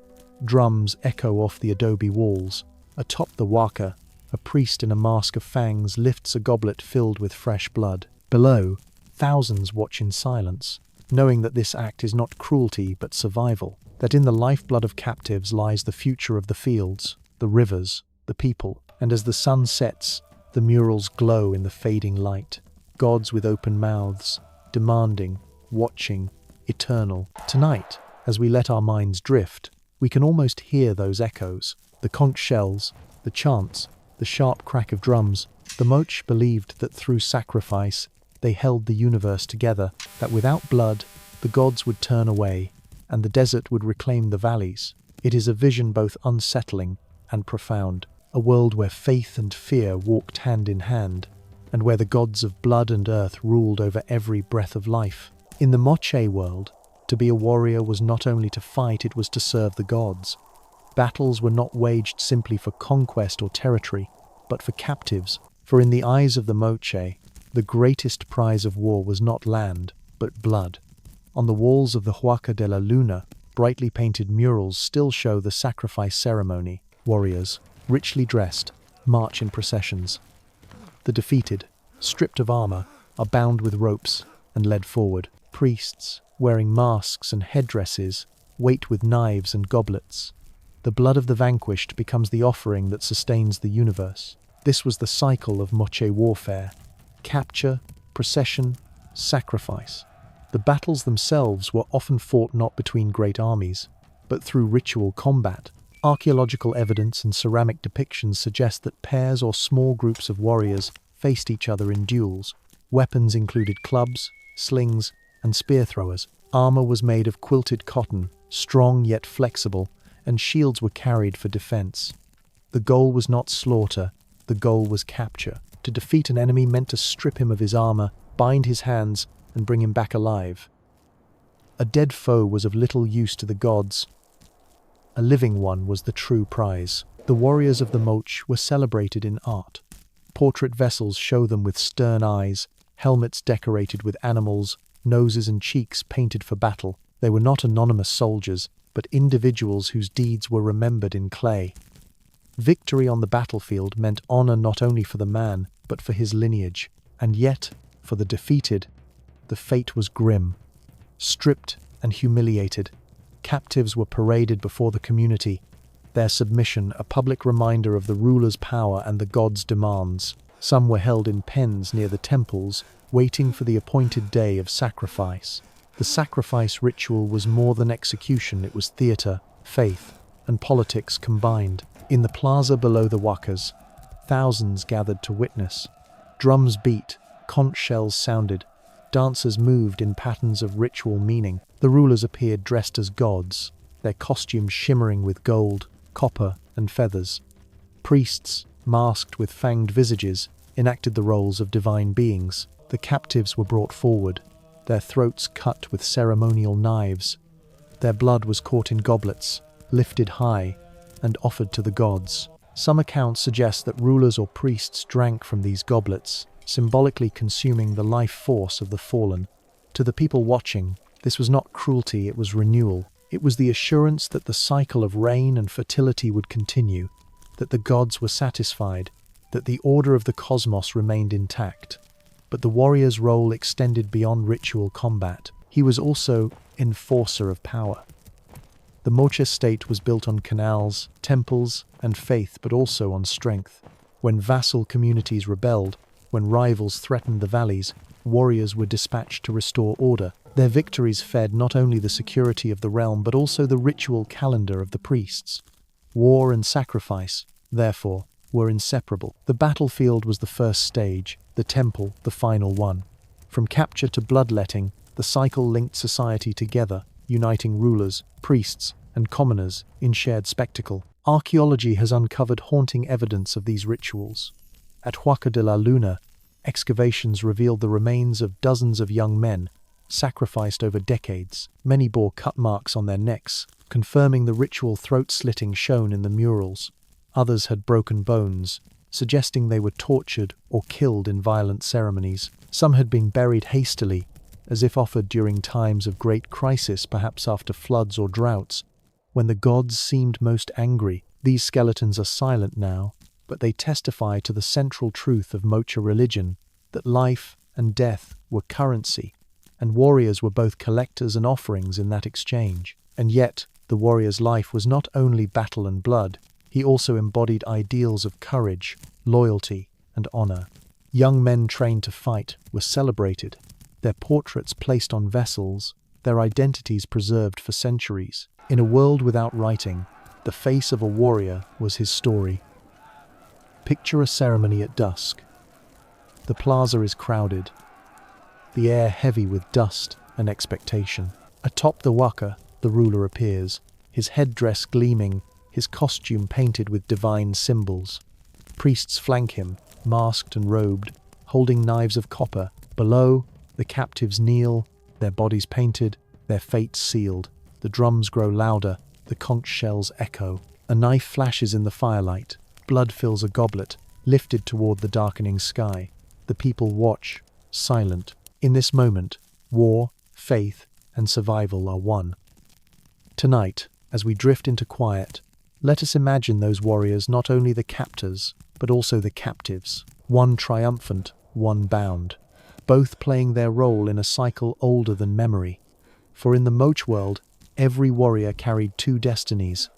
Drums echo off the adobe walls. Atop the Huaca, a priest in a mask of fangs lifts a goblet filled with fresh blood. Below, thousands watch in silence, knowing that this act is not cruelty but survival, that in the lifeblood of captives lies the future of the fields, the rivers, the people. And as the sun sets, the murals glow in the fading light. Gods with open mouths, demanding, watching, eternal. Tonight, as we let our minds drift, we can almost hear those echoes. The conch shells, the chants, the sharp crack of drums. The Moche believed that through sacrifice, they held the universe together, that without blood, the gods would turn away, and the desert would reclaim the valleys. It is a vision both unsettling and profound, a world where faith and fear walked hand in hand, and where the gods of blood and earth ruled over every breath of life. In the Moche world, to be a warrior was not only to fight, it was to serve the gods. Battles were not waged simply for conquest or territory, but for captives. For in the eyes of the Moche, the greatest prize of war was not land, but blood. On the walls of the Huaca de la Luna, brightly painted murals still show the sacrifice ceremony. Warriors, richly dressed, march in processions. The defeated, stripped of armor, are bound with ropes and led forward. Priests, wearing masks and headdresses, wait with knives and goblets. The blood of the vanquished becomes the offering that sustains the universe. This was the cycle of Moche warfare: capture, procession, sacrifice. The battles themselves were often fought not between great armies, but through ritual combat. Archaeological evidence and ceramic depictions suggest that pairs or small groups of warriors faced each other in duels. Weapons included clubs, slings, and spear throwers. Armor was made of quilted cotton, strong yet flexible, and shields were carried for defense. The goal was not slaughter, the goal was capture. To defeat an enemy meant to strip him of his armor, bind his hands, and bring him back alive. A dead foe was of little use to the gods. A living one was the true prize. The warriors of the Moche were celebrated in art. Portrait vessels show them with stern eyes, helmets decorated with animals, noses and cheeks painted for battle. They were not anonymous soldiers, but individuals whose deeds were remembered in clay. Victory on the battlefield meant honor not only for the man, but for his lineage. And yet, for the defeated, the fate was grim. Stripped and humiliated, captives were paraded before the community, their submission a public reminder of the ruler's power and the gods' demands. Some were held in pens near the temples, waiting for the appointed day of sacrifice. The sacrifice ritual was more than execution, it was theater, faith, and politics combined. In the plaza below the Huacas, thousands gathered to witness. Drums beat, conch shells sounded, dancers moved in patterns of ritual meaning. The rulers appeared dressed as gods, their costumes shimmering with gold, copper, and feathers. Priests, masked with fanged visages, enacted the roles of divine beings. The captives were brought forward, their throats cut with ceremonial knives. Their blood was caught in goblets, lifted high, and offered to the gods. Some accounts suggest that rulers or priests drank from these goblets, symbolically consuming the life force of the fallen. To the people watching, this was not cruelty, it was renewal. It was the assurance that the cycle of rain and fertility would continue, that the gods were satisfied, that the order of the cosmos remained intact. But the warrior's role extended beyond ritual combat. He was also enforcer of power. The Moche state was built on canals, temples, and faith, but also on strength. When vassal communities rebelled, when rivals threatened the valleys, warriors were dispatched to restore order. Their victories fed not only the security of the realm, but also the ritual calendar of the priests. War and sacrifice, therefore, were inseparable. The battlefield was the first stage, the temple the final one. From capture to bloodletting, the cycle linked society together, uniting rulers, priests, and commoners in shared spectacle. Archaeology has uncovered haunting evidence of these rituals. At Huaca de la Luna, excavations revealed the remains of dozens of young men, sacrificed over decades. Many bore cut marks on their necks, confirming the ritual throat-slitting shown in the murals. Others had broken bones, suggesting they were tortured or killed in violent ceremonies. Some had been buried hastily, as if offered during times of great crisis, perhaps after floods or droughts, when the gods seemed most angry. These skeletons are silent now, but they testify to the central truth of Moche religion, that life and death were currency, and warriors were both collectors and offerings in that exchange. And yet, the warrior's life was not only battle and blood, he also embodied ideals of courage, loyalty, and honor. Young men trained to fight were celebrated, their portraits placed on vessels, their identities preserved for centuries. In a world without writing, the face of a warrior was his story. Picture a ceremony at dusk. The plaza is crowded, the air heavy with dust and expectation. Atop the Huaca, the ruler appears, his headdress gleaming, his costume painted with divine symbols. Priests flank him, masked and robed, holding knives of copper. Below, the captives kneel, their bodies painted, their fates sealed. The drums grow louder, the conch shells echo. A knife flashes in the firelight. Blood fills a goblet, lifted toward the darkening sky. The people watch, silent. In this moment, war, faith, and survival are one. Tonight, as we drift into quiet, let us imagine those warriors not only the captors, but also the captives. One triumphant, one bound, both playing their role in a cycle older than memory. For in the Moche world, every warrior carried two destinies: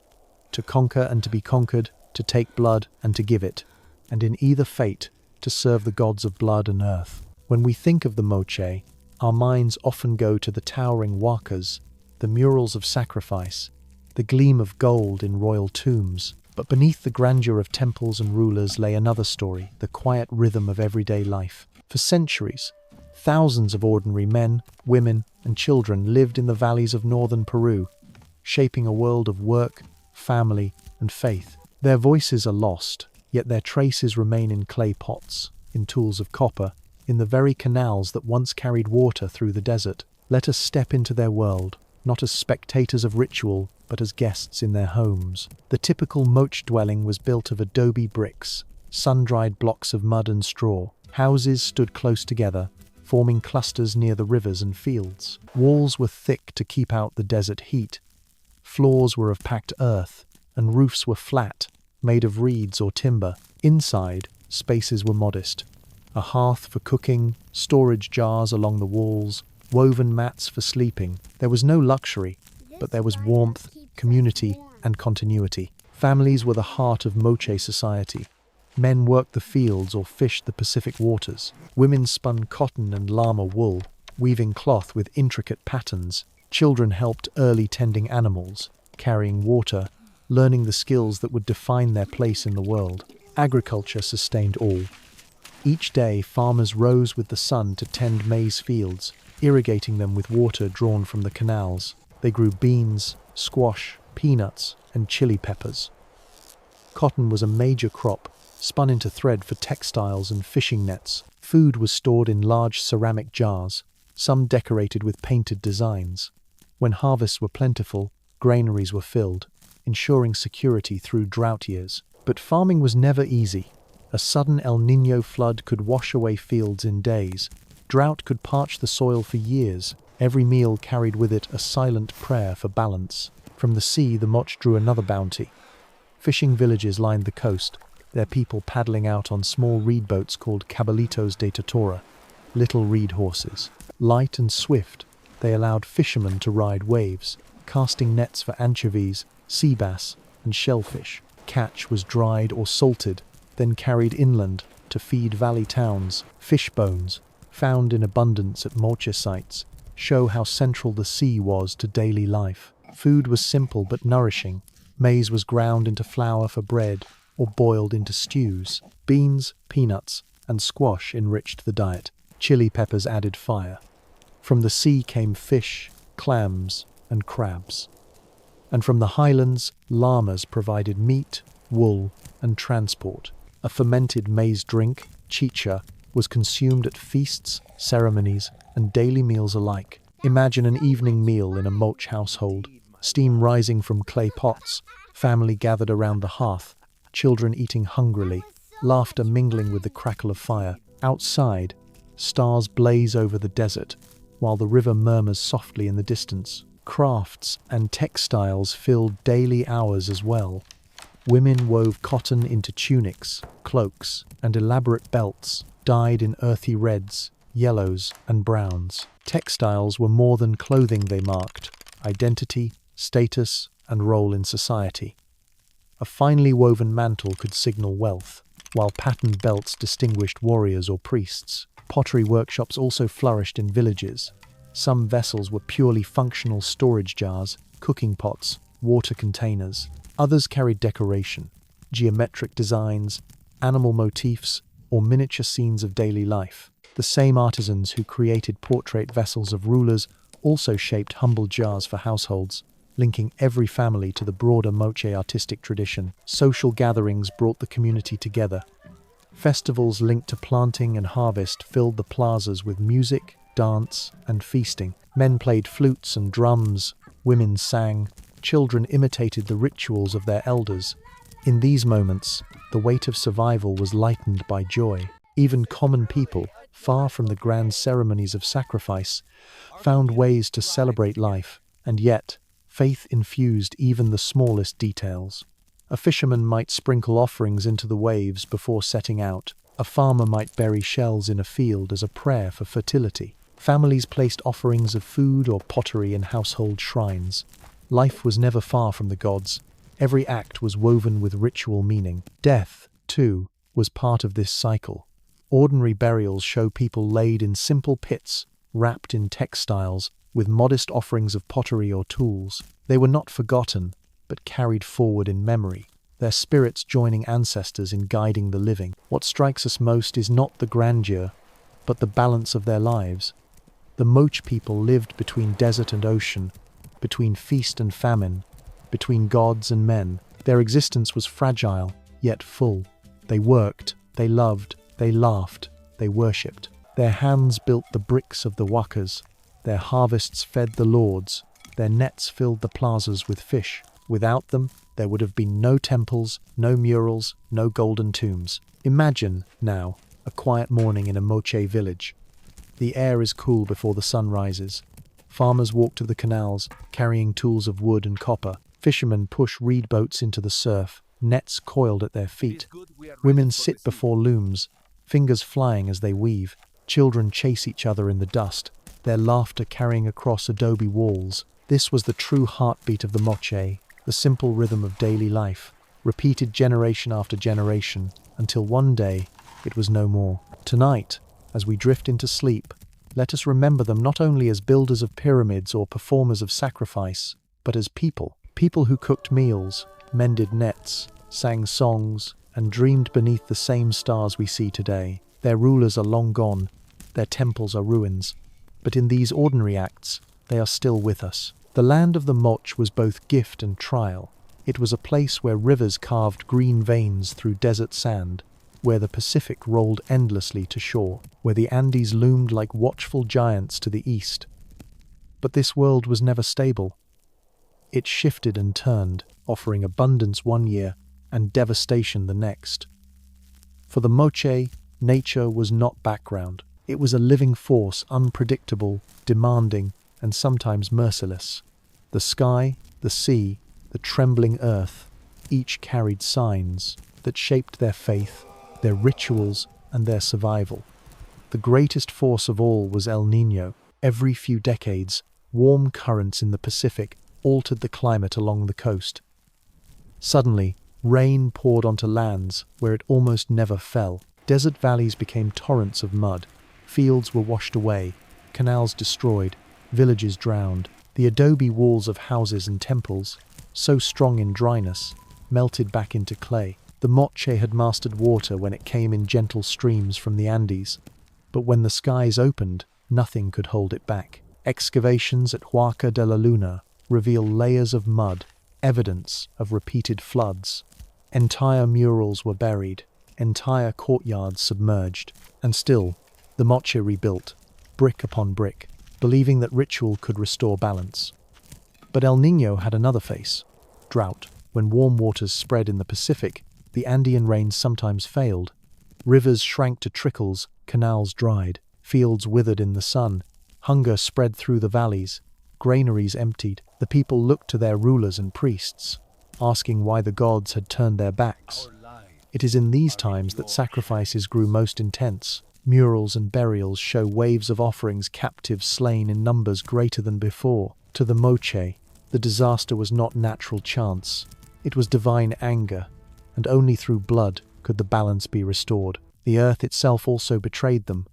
to conquer and to be conquered, to take blood and to give it, and in either fate, to serve the gods of blood and earth. When we think of the Moche, our minds often go to the towering huacas, the murals of sacrifice, the gleam of gold in royal tombs. But beneath the grandeur of temples and rulers lay another story, the quiet rhythm of everyday life. For centuries, thousands of ordinary men, women, and children lived in the valleys of northern Peru, shaping a world of work, family, and faith. Their voices are lost, yet their traces remain in clay pots, in tools of copper, in the very canals that once carried water through the desert. Let us step into their world, not as spectators of ritual, but as guests in their homes. The typical Moche dwelling was built of adobe bricks, sun-dried blocks of mud and straw. Houses stood close together, forming clusters near the rivers and fields. Walls were thick to keep out the desert heat. Floors were of packed earth, and roofs were flat, made of reeds or timber. Inside, spaces were modest. A hearth for cooking, storage jars along the walls, woven mats for sleeping. There was no luxury, but there was warmth, community, and continuity. Families were the heart of Moche society. Men worked the fields or fished the Pacific waters. Women spun cotton and llama wool, weaving cloth with intricate patterns. Children helped early tending animals, carrying water, learning the skills that would define their place in the world. Agriculture sustained all. Each day, farmers rose with the sun to tend maize fields, irrigating them with water drawn from the canals. They grew beans, squash, peanuts, and chili peppers. Cotton was a major crop, spun into thread for textiles and fishing nets. Food was stored in large ceramic jars, some decorated with painted designs. When harvests were plentiful, granaries were filled, ensuring security through drought years. But farming was never easy. A sudden El Niño flood could wash away fields in days. Drought could parch the soil for years. Every meal carried with it a silent prayer for balance. From the sea, the Moche drew another bounty. Fishing villages lined the coast, their people paddling out on small reed boats called cabalitos de totora, little reed horses. Light and swift, they allowed fishermen to ride waves, casting nets for anchovies, sea bass, and shellfish. Catch was dried or salted, then carried inland to feed valley towns. Fish bones, found in abundance at Moche sites, show how central the sea was to daily life. Food was simple but nourishing. Maize was ground into flour for bread or boiled into stews. Beans, peanuts, and squash enriched the diet. Chili peppers added fire. From the sea came fish, clams, and crabs. And from the highlands, llamas provided meat, wool, and transport. A fermented maize drink, chicha, was consumed at feasts, ceremonies, and daily meals alike. Imagine an evening meal in a Moche household, steam rising from clay pots, family gathered around the hearth, children eating hungrily, laughter mingling with the crackle of fire. Outside, stars blaze over the desert, while the river murmurs softly in the distance. Crafts and textiles filled daily hours as well. Women wove cotton into tunics, cloaks, and elaborate belts, dyed in earthy reds, yellows, and browns. Textiles were more than clothing, they marked identity, status, and role in society. A finely woven mantle could signal wealth, while patterned belts distinguished warriors or priests. Pottery workshops also flourished in villages. Some vessels were purely functional storage jars, cooking pots, water containers. Others carried decoration, geometric designs, animal motifs, or miniature scenes of daily life. The same artisans who created portrait vessels of rulers also shaped humble jars for households, linking every family to the broader Moche artistic tradition. Social gatherings brought the community together. Festivals linked to planting and harvest filled the plazas with music, dance, and feasting. Men played flutes and drums, women sang, children imitated the rituals of their elders. In these moments, the weight of survival was lightened by joy. Even common people, far from the grand ceremonies of sacrifice, found ways to celebrate life, and yet, faith infused even the smallest details. A fisherman might sprinkle offerings into the waves before setting out. A farmer might bury shells in a field as a prayer for fertility. Families placed offerings of food or pottery in household shrines. Life was never far from the gods. Every act was woven with ritual meaning. Death, too, was part of this cycle. Ordinary burials show people laid in simple pits, wrapped in textiles, with modest offerings of pottery or tools. They were not forgotten, but carried forward in memory, their spirits joining ancestors in guiding the living. What strikes us most is not the grandeur, but the balance of their lives. The Moche people lived between desert and ocean, between feast and famine, between gods and men. Their existence was fragile, yet full. They worked, they loved, they laughed, they worshipped. Their hands built the bricks of the wakas, their harvests fed the lords, their nets filled the plazas with fish. Without them, there would have been no temples, no murals, no golden tombs. Imagine, now, a quiet morning in a Moche village. The air is cool before the sun rises. Farmers walk to the canals, carrying tools of wood and copper. Fishermen push reed boats into the surf, nets coiled at their feet. Women sit before looms, fingers flying as they weave. Children chase each other in the dust, their laughter carrying across adobe walls. This was the true heartbeat of the Moche, the simple rhythm of daily life, repeated generation after generation, until one day it was no more. Tonight, as we drift into sleep, let us remember them not only as builders of pyramids or performers of sacrifice, but as people. People who cooked meals, mended nets, sang songs, and dreamed beneath the same stars we see today. Their rulers are long gone, their temples are ruins, but in these ordinary acts, they are still with us. The land of the Moche was both gift and trial. It was a place where rivers carved green veins through desert sand, where the Pacific rolled endlessly to shore, where the Andes loomed like watchful giants to the east. But this world was never stable. It shifted and turned, offering abundance one year, and devastation the next. For the Moche, nature was not background. It was a living force, unpredictable, demanding, and sometimes merciless. The sky, the sea, the trembling earth, each carried signs that shaped their faith, their rituals, and their survival. The greatest force of all was El Niño. Every few decades, warm currents in the Pacific altered the climate along the coast. Suddenly, rain poured onto lands where it almost never fell. Desert valleys became torrents of mud. Fields were washed away, canals destroyed, villages drowned. The adobe walls of houses and temples, so strong in dryness, melted back into clay. The Moche had mastered water when it came in gentle streams from the Andes, but when the skies opened, nothing could hold it back. Excavations at Huaca de la Luna reveal layers of mud, evidence of repeated floods. Entire murals were buried, entire courtyards submerged, and still, the Moche rebuilt, brick upon brick, believing that ritual could restore balance. But El Niño had another face: drought. When warm waters spread in the Pacific, the Andean rains sometimes failed. Rivers shrank to trickles, canals dried, fields withered in the sun. Hunger spread through the valleys, granaries emptied. The people looked to their rulers and priests, asking why the gods had turned their backs. It is in these times that sacrifices grew most intense. Murals and burials show waves of offerings, captives slain in numbers greater than before. To the Moche, the disaster was not natural chance. It was divine anger, and only through blood could the balance be restored. The earth itself also betrayed them.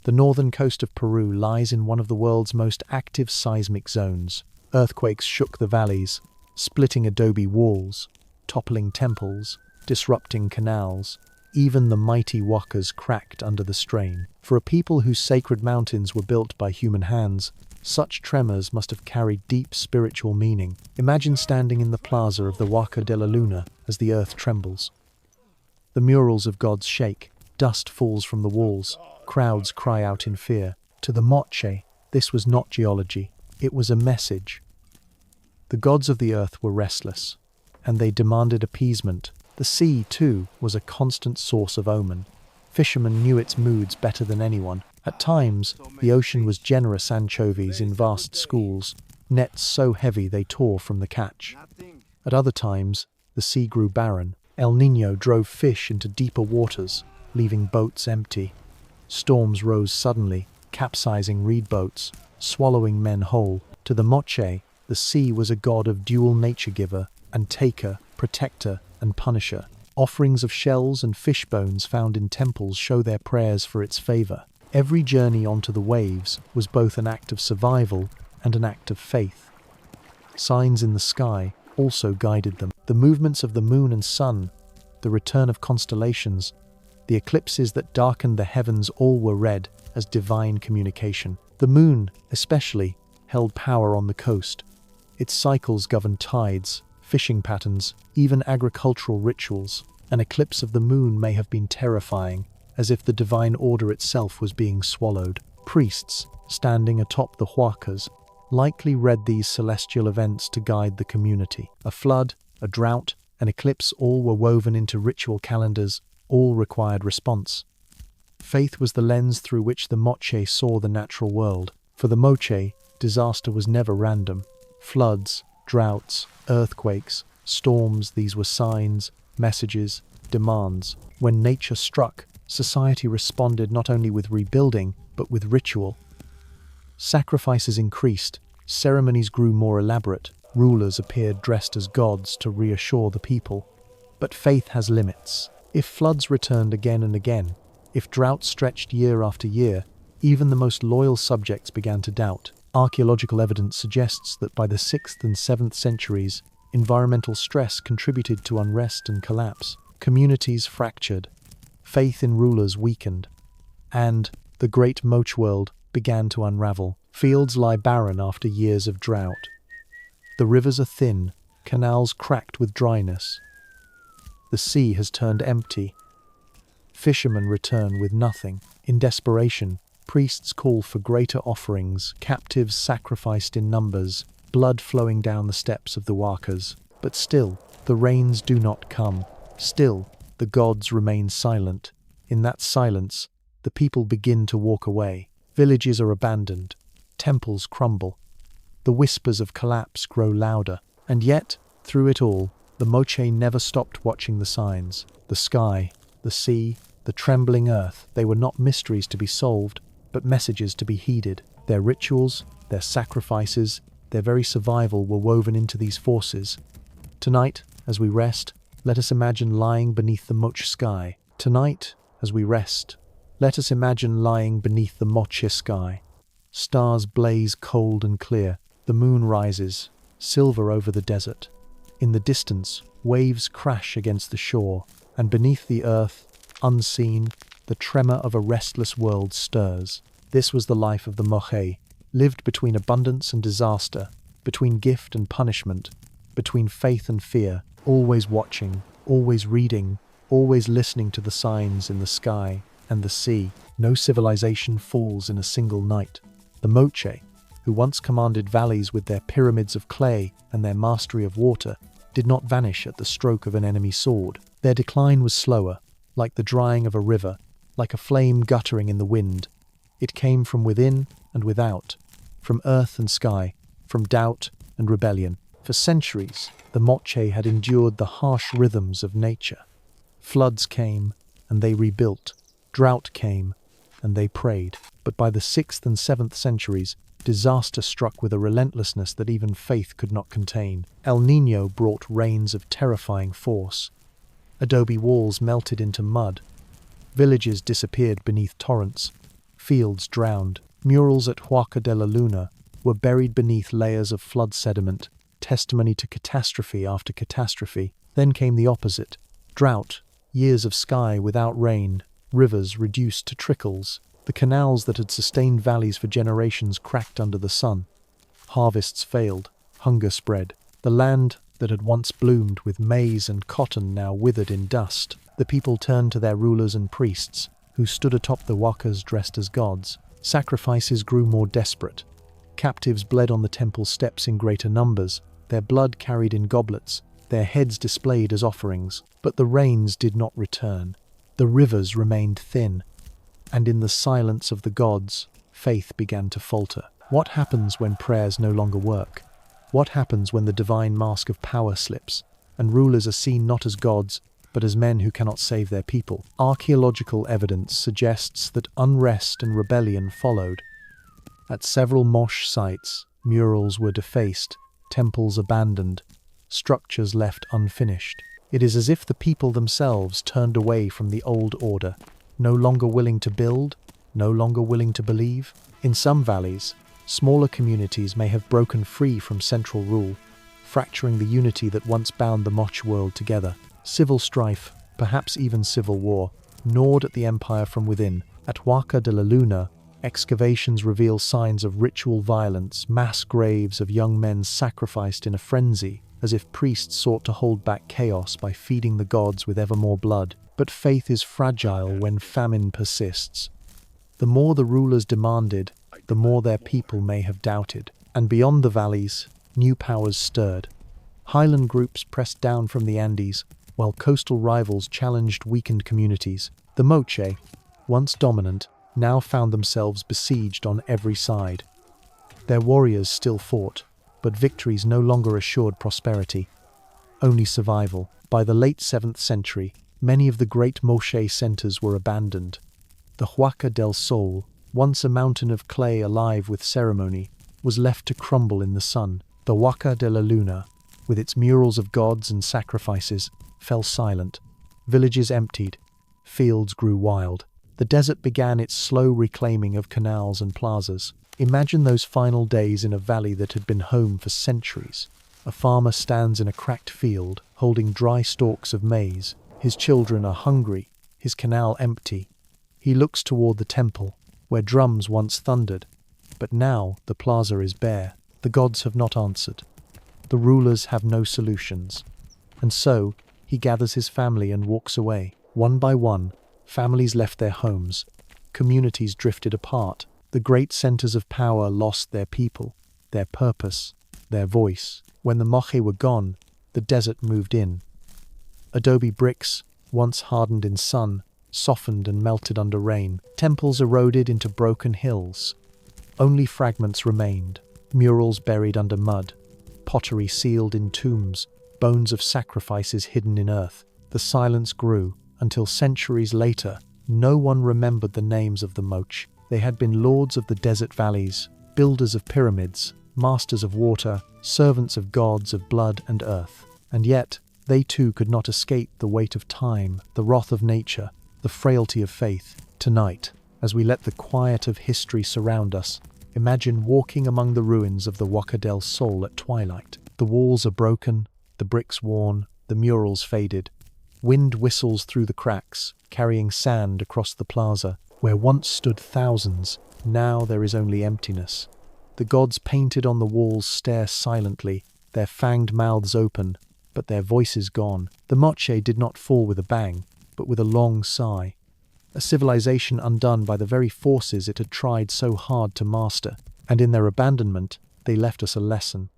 The northern coast of Peru lies in one of the world's most active seismic zones. Earthquakes shook the valleys, splitting adobe walls, toppling temples, disrupting canals. Even the mighty Huacas cracked under the strain. For a people whose sacred mountains were built by human hands, such tremors must have carried deep spiritual meaning. Imagine standing in the plaza of the Huaca de la Luna as the earth trembles. The murals of gods shake, dust falls from the walls, crowds cry out in fear. To the Moche, this was not geology, it was a message. The gods of the earth were restless, and they demanded appeasement. The sea, too, was a constant source of omen. Fishermen knew its moods better than anyone. At times, the ocean was generous anchovies in vast schools, nets so heavy they tore from the catch. At other times, the sea grew barren. El Niño drove fish into deeper waters, leaving boats empty. Storms rose suddenly, capsizing reed boats, swallowing men whole. To the Moche, the sea was a god of dual nature, giver and taker, protector and punisher. Offerings of shells and fish bones found in temples show their prayers for its favor. Every journey onto the waves was both an act of survival and an act of faith. Signs in the sky also guided them. The movements of the moon and sun, the return of constellations, the eclipses that darkened the heavens, all were read as divine communication. The moon, especially, held power on the coast. Its cycles governed tides, fishing patterns, even agricultural rituals. An eclipse of the moon may have been terrifying, as if the divine order itself was being swallowed. Priests, standing atop the Huacas, likely read these celestial events to guide the community. A flood, a drought, an eclipse, all were woven into ritual calendars, all required response. Faith was the lens through which the Moche saw the natural world. For the Moche, disaster was never random. Floods, droughts, earthquakes, storms, these were signs, messages, demands. When nature struck, society responded not only with rebuilding, but with ritual. Sacrifices increased, ceremonies grew more elaborate, rulers appeared dressed as gods to reassure the people. But faith has limits. If floods returned again and again, if droughts stretched year after year, even the most loyal subjects began to doubt. Archaeological evidence suggests that by the 6th and 7th centuries, environmental stress contributed to unrest and collapse. Communities fractured, faith in rulers weakened, and the great Moche world began to unravel. Fields lie barren after years of drought. The rivers are thin, canals cracked with dryness. The sea has turned empty. Fishermen return with nothing. In desperation, priests call for greater offerings, captives sacrificed in numbers, blood flowing down the steps of the Huacas. But still, the rains do not come. Still, the gods remain silent. In that silence, the people begin to walk away. Villages are abandoned. Temples crumble. The whispers of collapse grow louder. And yet, through it all, the Moche never stopped watching the signs. The sky, the sea, the trembling earth, they were not mysteries to be solved, but messages to be heeded. Their rituals, their sacrifices, their very survival were woven into these forces. Tonight, as we rest, let us imagine lying beneath the Moche sky. Tonight, as we rest, let us imagine lying beneath the Moche sky. Stars blaze cold and clear. The moon rises, silver over the desert. In the distance, waves crash against the shore, and beneath the earth, unseen, the tremor of a restless world stirs. This was the life of the Moche, lived between abundance and disaster, between gift and punishment, between faith and fear, always watching, always reading, always listening to the signs in the sky and the sea. No civilization falls in a single night. The Moche, who once commanded valleys with their pyramids of clay and their mastery of water, did not vanish at the stroke of an enemy sword. Their decline was slower, like the drying of a river, like a flame guttering in the wind. It came from within and without, from earth and sky, from doubt and rebellion. For centuries, the Moche had endured the harsh rhythms of nature. Floods came, and they rebuilt. Drought came, and they prayed. But by the 6th and 7th centuries, disaster struck with a relentlessness that even faith could not contain. El Niño brought rains of terrifying force. Adobe walls melted into mud. Villages disappeared beneath torrents. Fields drowned. Murals at Huaca de la Luna were buried beneath layers of flood sediment, testimony to catastrophe after catastrophe. Then came the opposite. Drought, years of sky without rain, rivers reduced to trickles. The canals that had sustained valleys for generations cracked under the sun. Harvests failed. Hunger spread. The land that had once bloomed with maize and cotton now withered in dust. The people turned to their rulers and priests, who stood atop the huacas dressed as gods. Sacrifices grew more desperate. Captives bled on the temple steps in greater numbers, their blood carried in goblets, their heads displayed as offerings. But the rains did not return. The rivers remained thin. And in the silence of the gods, faith began to falter. What happens when prayers no longer work? What happens when the divine mask of power slips, and rulers are seen not as gods, but as men who cannot save their people? Archaeological evidence suggests that unrest and rebellion followed. At several Moche sites, murals were defaced, temples abandoned, structures left unfinished. It is as if the people themselves turned away from the old order, no longer willing to build, no longer willing to believe. In some valleys, smaller communities may have broken free from central rule, fracturing the unity that once bound the Moche world together. Civil strife, perhaps even civil war, gnawed at the empire from within. At Huaca de la Luna, excavations reveal signs of ritual violence, mass graves of young men sacrificed in a frenzy, as if priests sought to hold back chaos by feeding the gods with ever more blood. But faith is fragile when famine persists. The more the rulers demanded, the more their people may have doubted. And beyond the valleys, new powers stirred. Highland groups pressed down from the Andes, while coastal rivals challenged weakened communities. The Moche, once dominant, now found themselves besieged on every side. Their warriors still fought, but victories no longer assured prosperity, only survival. By the late 7th century, many of the great Moche centers were abandoned. The Huaca del Sol, once a mountain of clay alive with ceremony, was left to crumble in the sun. The Huaca de la Luna, with its murals of gods and sacrifices, fell silent. Villages emptied. Fields grew wild. The desert began its slow reclaiming of canals and plazas. Imagine those final days in a valley that had been home for centuries. A farmer stands in a cracked field, holding dry stalks of maize. His children are hungry, his canal empty. He looks toward the temple, where drums once thundered, but now the plaza is bare. The gods have not answered. The rulers have no solutions. And so, he gathers his family and walks away. One by one, families left their homes. Communities drifted apart. The great centers of power lost their people, their purpose, their voice. When the Moche were gone, the desert moved in. Adobe bricks, once hardened in sun, softened and melted under rain. Temples eroded into broken hills. Only fragments remained, murals buried under mud, pottery sealed in tombs, bones of sacrifices hidden in earth. The silence grew, until centuries later, no one remembered the names of the Moche. They had been lords of the desert valleys, builders of pyramids, masters of water, servants of gods of blood and earth. And yet, they too could not escape the weight of time, the wrath of nature, the frailty of faith. Tonight, as we let the quiet of history surround us, imagine walking among the ruins of the Huaca del Sol at twilight. The walls are broken, the bricks worn, the murals faded. Wind whistles through the cracks, carrying sand across the plaza. Where once stood thousands, now there is only emptiness. The gods painted on the walls stare silently, their fanged mouths open, but their voices gone. The Moche did not fall with a bang, but with a long sigh. A civilization undone by the very forces it had tried so hard to master. And in their abandonment, they left us a lesson.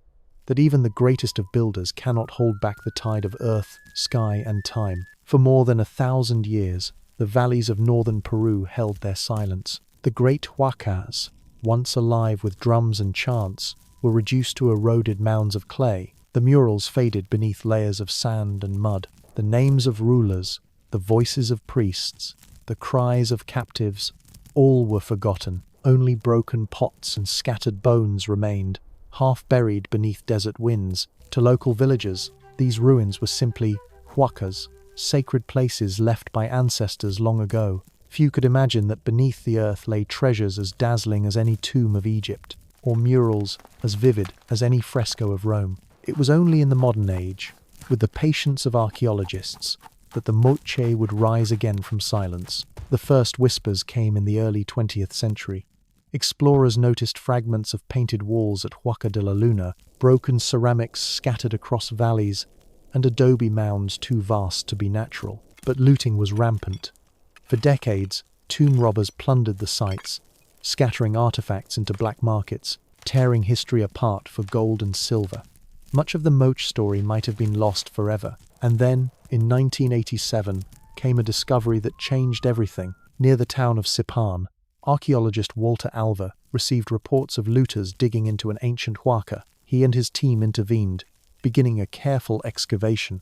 That even the greatest of builders cannot hold back the tide of earth, sky, and time. For more than 1,000 years, the valleys of northern Peru held their silence. The great huacas, once alive with drums and chants, were reduced to eroded mounds of clay. The murals faded beneath layers of sand and mud. The names of rulers, the voices of priests, the cries of captives, all were forgotten. Only broken pots and scattered bones remained, half buried beneath desert winds. To local villagers, these ruins were simply huacas, sacred places left by ancestors long ago. Few could imagine that beneath the earth lay treasures as dazzling as any tomb of Egypt, or murals as vivid as any fresco of Rome. It was only in the modern age, with the patience of archaeologists, that the Moche would rise again from silence. The first whispers came in the early 20th century. Explorers noticed fragments of painted walls at Huaca de la Luna, broken ceramics scattered across valleys, and adobe mounds too vast to be natural. But looting was rampant. For decades, tomb robbers plundered the sites, scattering artifacts into black markets, tearing history apart for gold and silver. Much of the Moche story might have been lost forever. And then, in 1987, came a discovery that changed everything. Near the town of Sipan, archaeologist Walter Alva received reports of looters digging into an ancient huaca. He and his team intervened, beginning a careful excavation.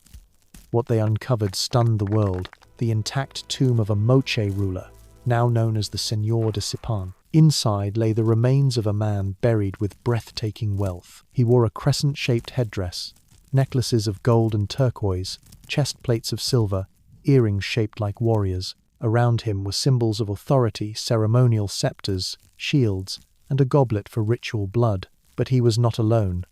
What they uncovered stunned the world: the intact tomb of a Moche ruler, now known as the Señor de Sipan. Inside lay the remains of a man buried with breathtaking wealth. He wore a crescent-shaped headdress, necklaces of gold and turquoise, chest plates of silver, earrings shaped like warriors. Around him were symbols of authority, ceremonial scepters, shields, and a goblet for ritual blood. But he was not alone.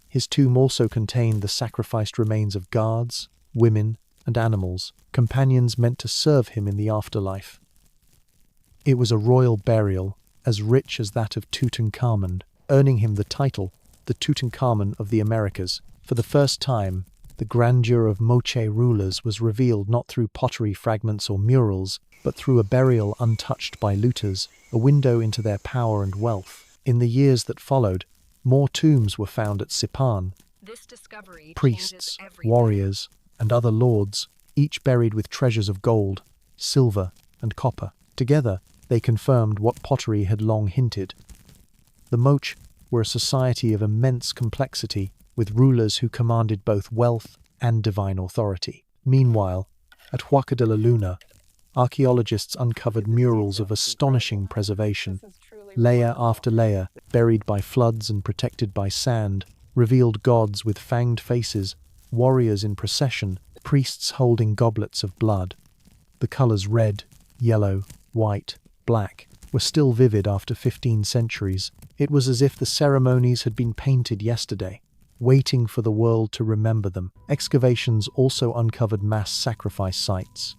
His tomb also contained the sacrificed remains of guards, women, and animals, companions meant to serve him in the afterlife. It was a royal burial, as rich as that of Tutankhamun, earning him the title, the Tutankhamun of the Americas. For the first time, the grandeur of Moche rulers was revealed not through pottery fragments or murals, but through a burial untouched by looters, a window into their power and wealth. In the years that followed, more tombs were found at Sipan. Priests, warriors, and other lords, each buried with treasures of gold, silver, and copper. Together, they confirmed what pottery had long hinted. The Moche were a society of immense complexity, with rulers who commanded both wealth and divine authority. Meanwhile, at Huaca de la Luna, archaeologists uncovered murals of astonishing preservation. Layer after layer, buried by floods and protected by sand, revealed gods with fanged faces, warriors in procession, priests holding goblets of blood. The colors red, yellow, white, black were still vivid after 15 centuries. It was as if the ceremonies had been painted yesterday, waiting for the world to remember them. Excavations also uncovered mass sacrifice sites.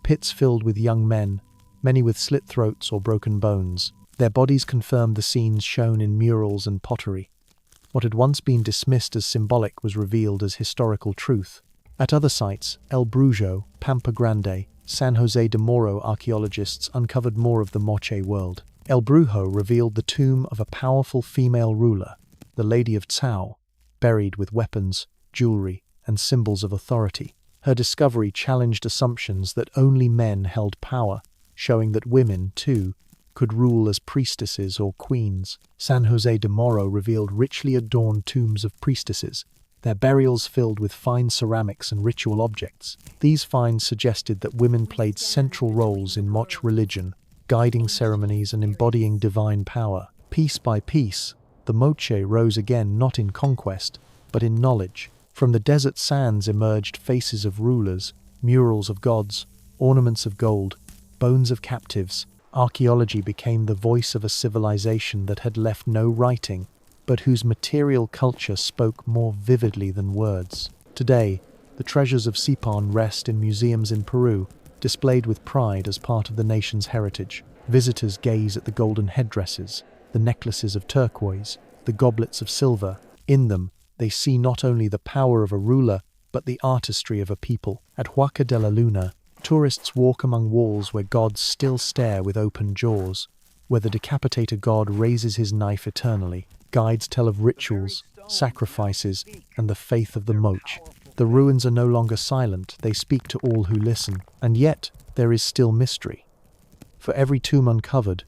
Pits filled with young men, many with slit throats or broken bones. Their bodies confirmed the scenes shown in murals and pottery. What had once been dismissed as symbolic was revealed as historical truth. At other sites, El Brujo, Pampa Grande, San Jose de Moro, archaeologists uncovered more of the Moche world. El Brujo revealed the tomb of a powerful female ruler, the Lady of Tsao, buried with weapons, jewelry, and symbols of authority. Her discovery challenged assumptions that only men held power, showing that women, too, could rule as priestesses or queens. San Jose de Moro revealed richly adorned tombs of priestesses, their burials filled with fine ceramics and ritual objects. These finds suggested that women played central roles in Moche religion, guiding ceremonies and embodying divine power. Piece by piece, the Moche rose again not in conquest, but in knowledge. From the desert sands emerged faces of rulers, murals of gods, ornaments of gold, bones of captives. Archaeology became the voice of a civilization that had left no writing, but whose material culture spoke more vividly than words. Today, the treasures of Sipon rest in museums in Peru, displayed with pride as part of the nation's heritage. Visitors gaze at the golden headdresses, the necklaces of turquoise, the goblets of silver. In them, they see not only the power of a ruler, but the artistry of a people. At Huaca de la Luna, tourists walk among walls where gods still stare with open jaws, where the decapitated god raises his knife eternally. Guides tell of rituals, sacrifices, and the faith of the Moche. The ruins are no longer silent, they speak to all who listen. And yet, there is still mystery. For every tomb uncovered,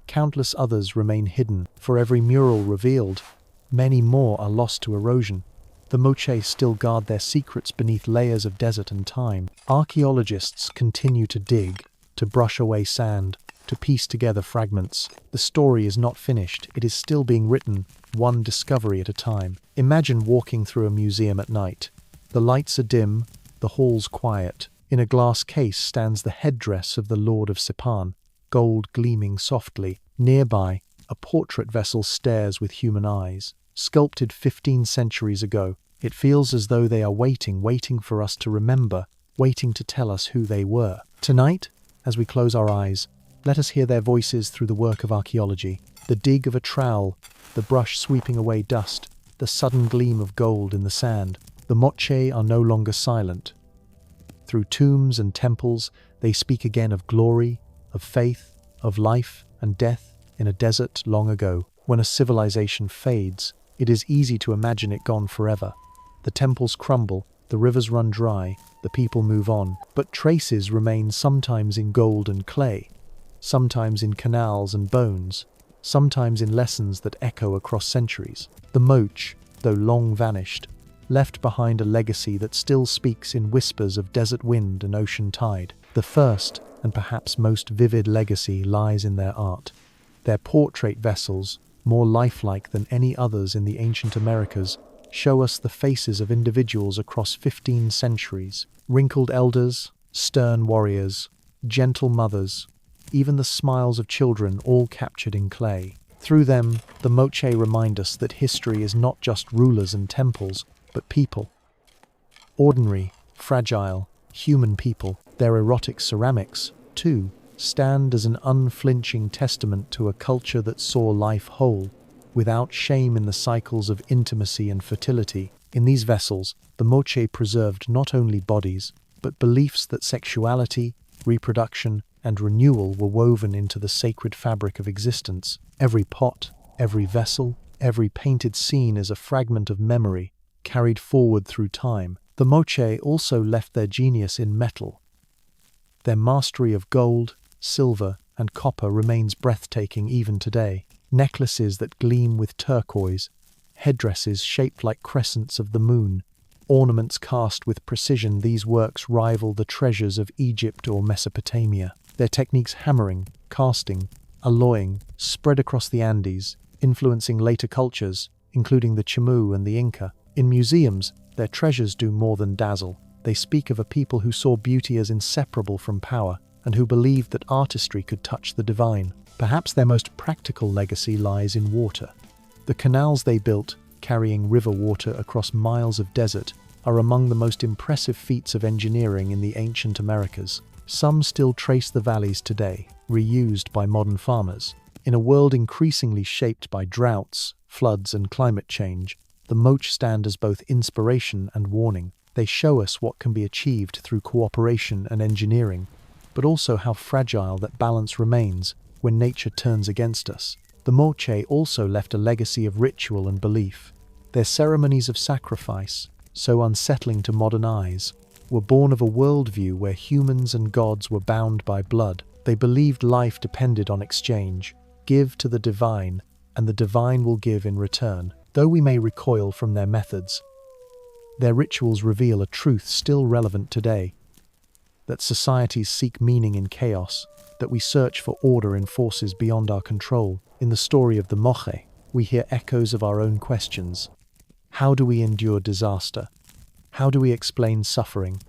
countless others remain hidden. For every mural revealed, many more are lost to erosion. The Moche still guard their secrets beneath layers of desert and time. Archaeologists continue to dig, to brush away sand, to piece together fragments. The story is not finished, it is still being written, one discovery at a time. Imagine walking through a museum at night. The lights are dim, the halls quiet. In a glass case stands the headdress of the Lord of Sipan, gold gleaming softly. Nearby, a portrait vessel stares with human eyes. Sculpted 15 centuries ago, it feels as though they are waiting for us to remember, waiting to tell us who they were. Tonight, as we close our eyes, let us hear their voices through the work of archaeology. The dig of a trowel, the brush sweeping away dust, the sudden gleam of gold in the sand. The Moche are no longer silent. Through tombs and temples, they speak again of glory, of faith, of life and death in a desert long ago. When a civilization fades, it is easy to imagine it gone forever. The temples crumble, the rivers run dry, the people move on, but traces remain, sometimes in gold and clay, sometimes in canals and bones, sometimes in lessons that echo across centuries. The Moche, though long vanished, left behind a legacy that still speaks in whispers of desert wind and ocean tide. The first, and perhaps most vivid legacy, lies in their art. Their portrait vessels, more lifelike than any others in the ancient Americas, show us the faces of individuals across 15 centuries. Wrinkled elders, stern warriors, gentle mothers, even the smiles of children, all captured in clay. Through them, the Moche remind us that history is not just rulers and temples, but people. Ordinary, fragile, human people. Their erotic ceramics, too, stand as an unflinching testament to a culture that saw life whole, without shame in the cycles of intimacy and fertility. In these vessels, the Moche preserved not only bodies, but beliefs that sexuality, reproduction, and renewal were woven into the sacred fabric of existence. Every pot, every vessel, every painted scene is a fragment of memory, carried forward through time. The Moche also left their genius in metal. Their mastery of gold, silver, and copper remains breathtaking even today. Necklaces that gleam with turquoise, headdresses shaped like crescents of the moon, ornaments cast with precision. These works rival the treasures of Egypt or Mesopotamia. Their techniques, hammering, casting, alloying, spread across the Andes, influencing later cultures, including the Chimu and the Inca. In museums, their treasures do more than dazzle. They speak of a people who saw beauty as inseparable from power, and who believed that artistry could touch the divine. Perhaps their most practical legacy lies in water. The canals they built, carrying river water across miles of desert, are among the most impressive feats of engineering in the ancient Americas. Some still trace the valleys today, reused by modern farmers. In a world increasingly shaped by droughts, floods, and climate change, the Moche stand as both inspiration and warning. They show us what can be achieved through cooperation and engineering, but also how fragile that balance remains when nature turns against us. The Moche also left a legacy of ritual and belief. Their ceremonies of sacrifice, so unsettling to modern eyes, were born of a worldview where humans and gods were bound by blood. They believed life depended on exchange. Give to the divine, and the divine will give in return. Though we may recoil from their methods, their rituals reveal a truth still relevant today: that societies seek meaning in chaos, that we search for order in forces beyond our control. In the story of the Moche, we hear echoes of our own questions. How do we endure disaster? How do we explain suffering?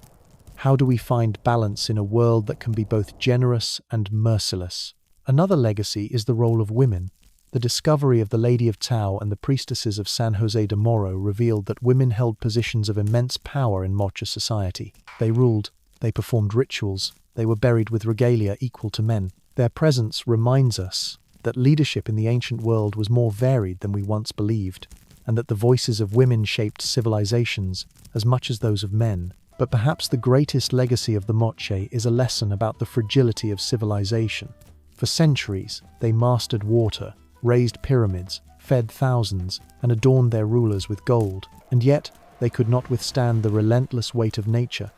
How do we find balance in a world that can be both generous and merciless? Another legacy is the role of women. The discovery of the Lady of Tau and the priestesses of San Jose de Moro revealed that women held positions of immense power in Moche society. They ruled, they performed rituals, they were buried with regalia equal to men. Their presence reminds us that leadership in the ancient world was more varied than we once believed, and that the voices of women shaped civilizations as much as those of men. But perhaps the greatest legacy of the Moche is a lesson about the fragility of civilization. For centuries, they mastered water, raised pyramids, fed thousands, and adorned their rulers with gold. And yet, they could not withstand the relentless weight of nature.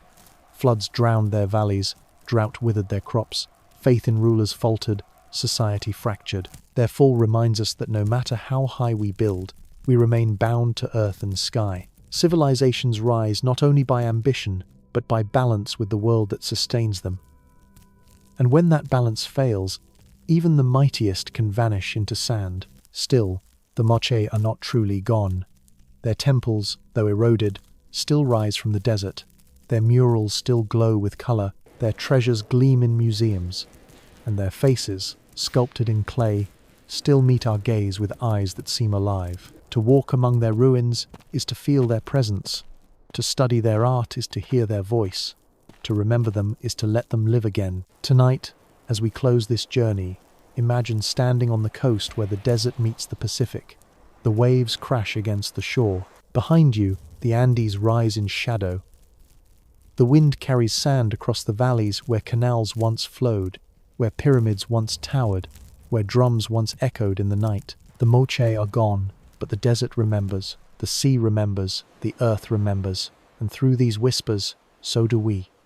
Floods drowned their valleys, drought withered their crops, faith in rulers faltered, society fractured. Their fall reminds us that no matter how high we build, we remain bound to earth and sky. Civilizations rise not only by ambition, but by balance with the world that sustains them. And when that balance fails, even the mightiest can vanish into sand. Still, the Moche are not truly gone. Their temples, though eroded, still rise from the desert. Their murals still glow with color, their treasures gleam in museums, and their faces, sculpted in clay, still meet our gaze with eyes that seem alive. To walk among their ruins is to feel their presence. To study their art is to hear their voice. To remember them is to let them live again. Tonight, as we close this journey, imagine standing on the coast where the desert meets the Pacific. The waves crash against the shore. Behind you, the Andes rise in shadow. The wind carries sand across the valleys where canals once flowed, where pyramids once towered, where drums once echoed in the night. The Moche are gone, but the desert remembers, the sea remembers, the earth remembers, and through these whispers, so do we.